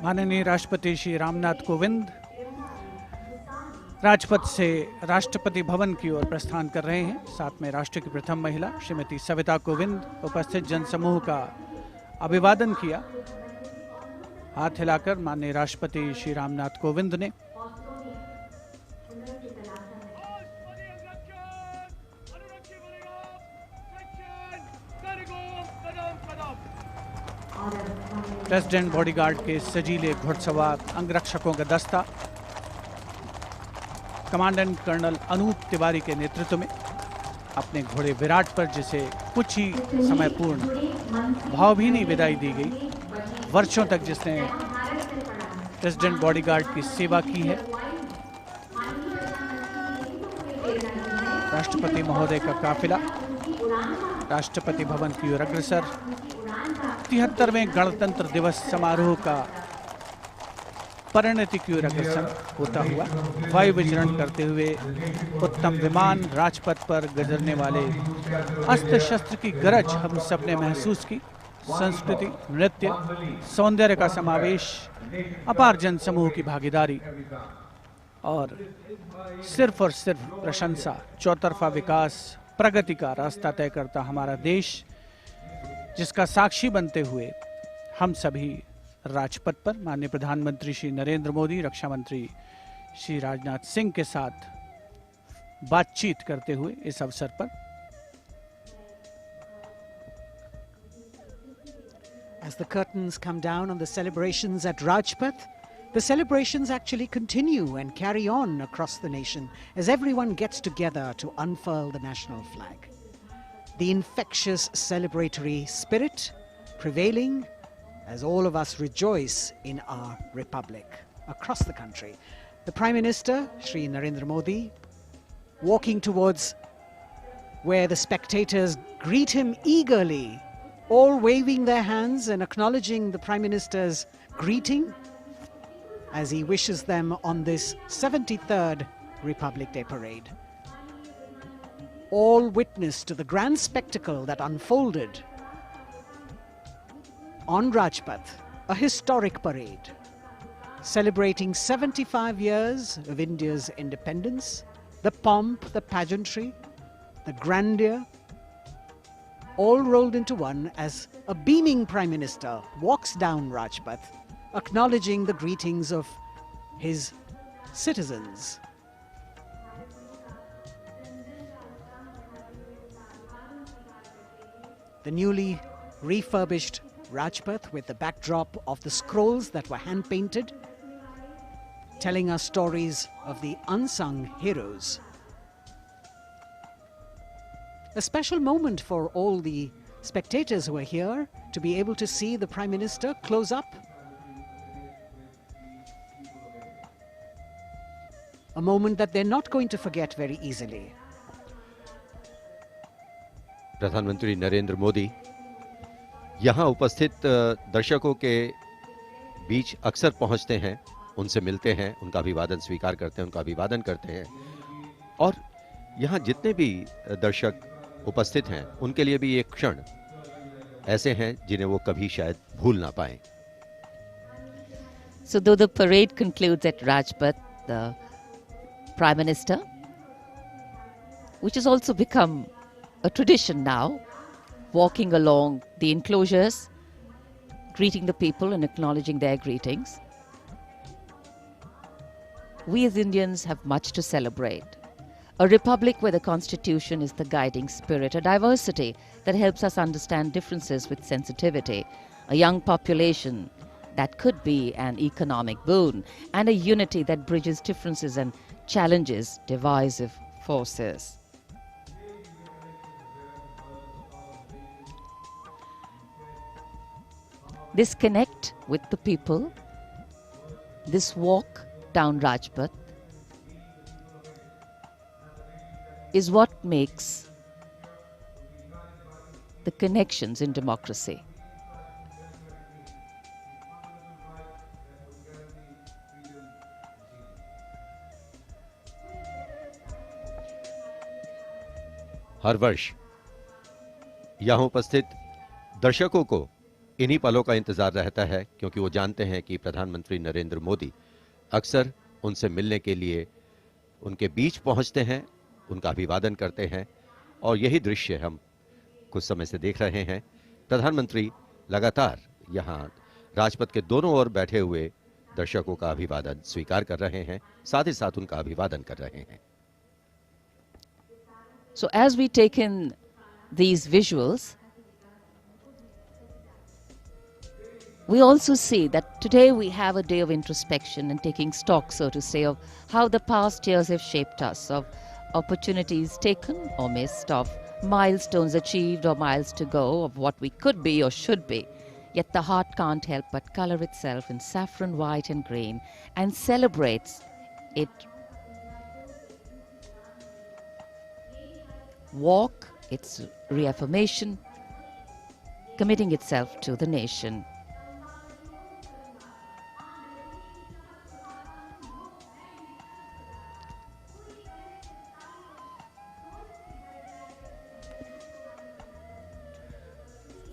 माननीय राष्ट्रपति श्री रामनाथ कोविंद राजपथ से राष्ट्रपति भवन की ओर प्रस्थान कर रहे हैं। साथ में राष्ट्र की प्रथम महिला श्रीमती सविता कोविंद उपस्थित जनसमूह का अभिवादन किया। हाथ हिलाकर माननीय राष्ट्रपति श्री रामनाथ कोविंद ने प्रेसिडेंट बॉडीगार्ड के सजीले घुड़सवार अंगरक्षकों का दस्ता कमांडेंट कर्नल अनूप तिवारी के नेतृत्व में अपने घोड़े विराट पर, जिसे कुछ ही समय पूर्ण भावभीनी विदाई दी गई, वर्षों तक जिसने प्रेसिडेंट बॉडीगार्ड की सेवा की है, राष्ट्रपति महोदय का काफिला राष्ट्रपति भवन की ओर अग्रसर 73वें गणतंत्र दिवस समारोह का परिणति की ओर अग्रसर होता हुआ वायु विचरण करते हुए उत्तम विमान राजपथ पर गुजरने वाले अस्त्र शस्त्र की गरज हम सबने महसूस की। संस्कृति, नृत्य, सौंदर्य का समावेश, अपार जनसमूह की भागीदारी और सिर्फ प्रशंसा, चौतरफा विकास, प्रगति का रास्ता तय करता हमारा देश, जिसका साक्षी बनते हुए हम सभी राजपथ पर माननीय प्रधानमंत्री श्री नरेंद्र मोदी, रक्षा मंत्री श्री राजनाथ सिंह के साथ बातचीत करते हुए इस अवसर पर As the curtains come down on the celebrations at Rajpath, the celebrations actually continue and carry on across the nation as everyone gets together to unfurl the national flag. The infectious celebratory spirit prevailing as all of us rejoice in our republic across the country. The Prime Minister, Shri Narendra Modi, walking towards where the spectators greet him eagerly all waving their hands and acknowledging the Prime Minister's greeting as he wishes them on this 73rd Republic Day parade. All witness to the grand spectacle that unfolded on Rajpath, a historic parade celebrating 75 years of India's independence, the pomp, the pageantry, the grandeur, all rolled into one as a beaming Prime Minister walks down Rajpath, acknowledging the greetings of his citizens. The newly refurbished Rajpath with the backdrop of the scrolls that were hand-painted, telling us stories of the unsung heroes. A special moment for all the spectators who are here to be able to see the Prime Minister close up. A moment that they're not going to forget very easily. प्रधानमंत्री नरेंद्र मोदी यहाँ उपस्थित दर्शकों के बीच अक्सर पहुँचते हैं, उनसे मिलते हैं, उनका अभिवादन स्वीकार करते हैं, उनका अभिवादन करते हैं और यहाँ जितने भी दर्शक उपस्थित हैं उनके लिए भी ये क्षण ऐसे हैं जिन्हें वो कभी शायद भूल ना पाएं। So though the parade concludes at Rajpath, the Prime Minister, which has also become a tradition now, walking along the enclosures, greeting the people and acknowledging their greetings. We as Indians have much to celebrate. A republic where the constitution is the guiding spirit, a diversity that helps us understand differences with sensitivity, a young population that could be an economic boon, and a unity that bridges differences and challenges divisive forces. This connect with the people, this walk down Rajpath, is what makes the connections in democracy. हर वर्ष यहाँ उपस्थित दर्शकों को इन्हीं पलों का इंतजार रहता है क्योंकि वो जानते हैं कि प्रधानमंत्री नरेंद्र मोदी अक्सर उनसे मिलने के लिए उनके बीच पहुंचते हैं, उनका अभिवादन करते हैं और यही दृश्य हम कुछ समय से देख रहे हैं। प्रधानमंत्री लगातार यहाँ राजपथ के दोनों ओर बैठे हुए दर्शकों का अभिवादन स्वीकार कर रहे हैं, साथ ही साथ उनका अभिवादन कर रहे हैं। So as we take in these visuals, we also see that today we have a day of introspection and taking stock, so to say, of how the past years have shaped us, of opportunities taken or missed, of milestones achieved or miles to go, of what we could be or should be. Yet the heart can't help but color itself in saffron, white and green and celebrates it. Walk, its reaffirmation, committing itself to the nation.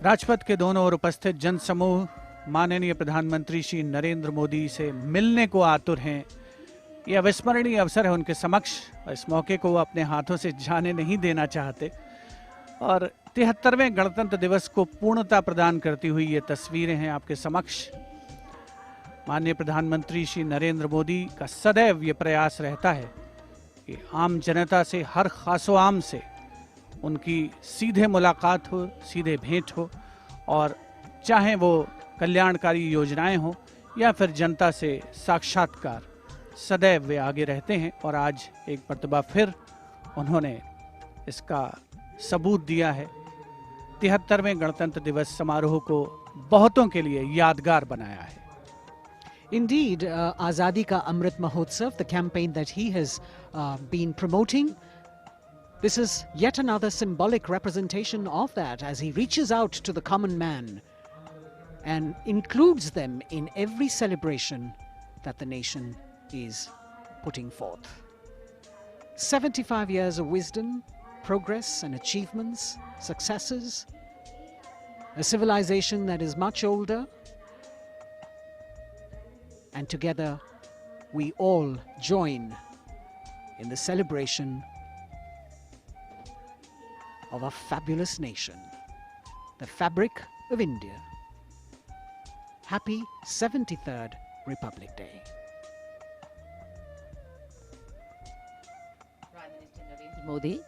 Rajpath के दोनों ओर उपस्थित जनसमूह माननीय प्रधानमंत्री श्री नरेंद्र मोदी से मिलने को आतुर हैं। यह अविस्मरणीय अवसर है उनके समक्ष, इस मौके को वो अपने हाथों से जाने नहीं देना चाहते और 73वें गणतंत्र दिवस को पूर्णता प्रदान करती हुई ये तस्वीरें हैं आपके समक्ष। माननीय प्रधानमंत्री श्री नरेंद्र मोदी का सदैव ये प्रयास रहता है कि आम जनता से, हर खासो आम से उनकी सीधे मुलाकात हो, सीधे भेंट हो और चाहे वो कल्याणकारी योजनाएं हो या फिर जनता से साक्षात्कार, सदैव वे आगे रहते हैं और आज एक मर्तबा फिर उन्होंने इसका सबूत दिया है। 73वें गणतंत्र दिवस समारोह को बहुतों के लिए यादगार बनाया है। Indeed, Azadi Ka Amrit Mahotsav, the campaign that he has been promoting, This is yet another symbolic representation of that as he reaches out to the common man and includes them in every celebration that the nation is putting forth. 75 years of wisdom, progress and achievements, successes, a civilization that is much older, and together we all join in the celebration of a fabulous nation, the fabric of India. Happy 73rd Republic Day. Prime Minister Narendra Modi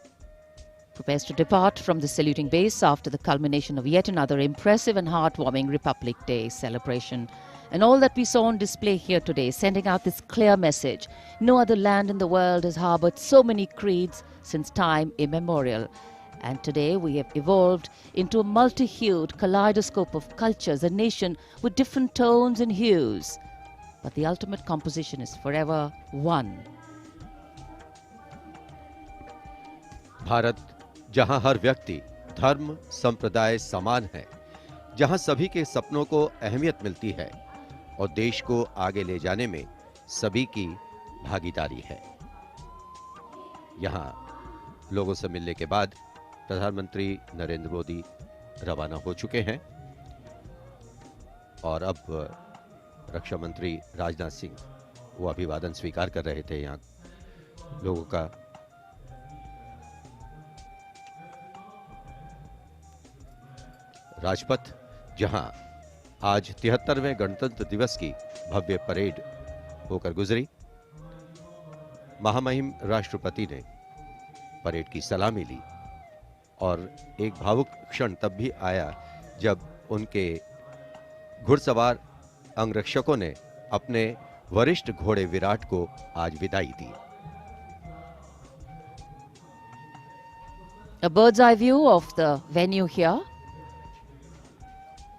prepares to depart from the saluting base after the culmination of yet another impressive and heartwarming Republic Day celebration. And all that we saw on display here today, sending out this clear message: no other land in the world has harbored so many creeds since time immemorial. And today we have evolved into a multi-hued kaleidoscope of cultures, a nation with different tones and hues. But the ultimate composition is forever one. Bharat, जहां हर व्यक्ति, धर्म, संप्रदाय समान है, जहां सभी के सपनों को अहमियत मिलती है और देश को आगे ले जाने में सभी की भागीदारी है। यहां लोगों से मिलने के बाद प्रधानमंत्री नरेंद्र मोदी रवाना हो चुके हैं और अब रक्षा मंत्री राजनाथ सिंह वो अभिवादन स्वीकार कर रहे थे यहां लोगों का। राजपथ, जहां आज 73वें गणतंत्र दिवस की भव्य परेड होकर गुजरी, महामहिम राष्ट्रपति ने परेड की सलामी ली और एक भावुक क्षण तब भी आया जब उनके घुड़सवार अंगरक्षकों ने अपने वरिष्ठ घोड़े विराट को आज विदाई दी। A bird's eye view of the venue here.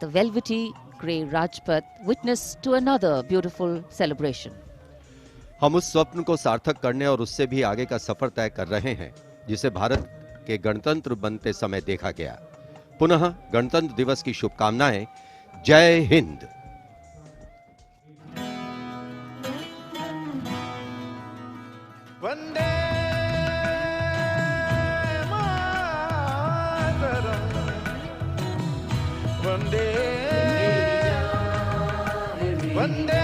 The velvety grey Rajpath witness to another beautiful celebration. हम उस स्वप्न को सार्थक करने और उससे भी आगे का सफर तय कर रहे हैं जिसे भारत के गणतंत्र बनते समय देखा गया। पुनः गणतंत्र दिवस की शुभकामनाएं। जय हिंद। वंदे मातरम, वंदे वंदे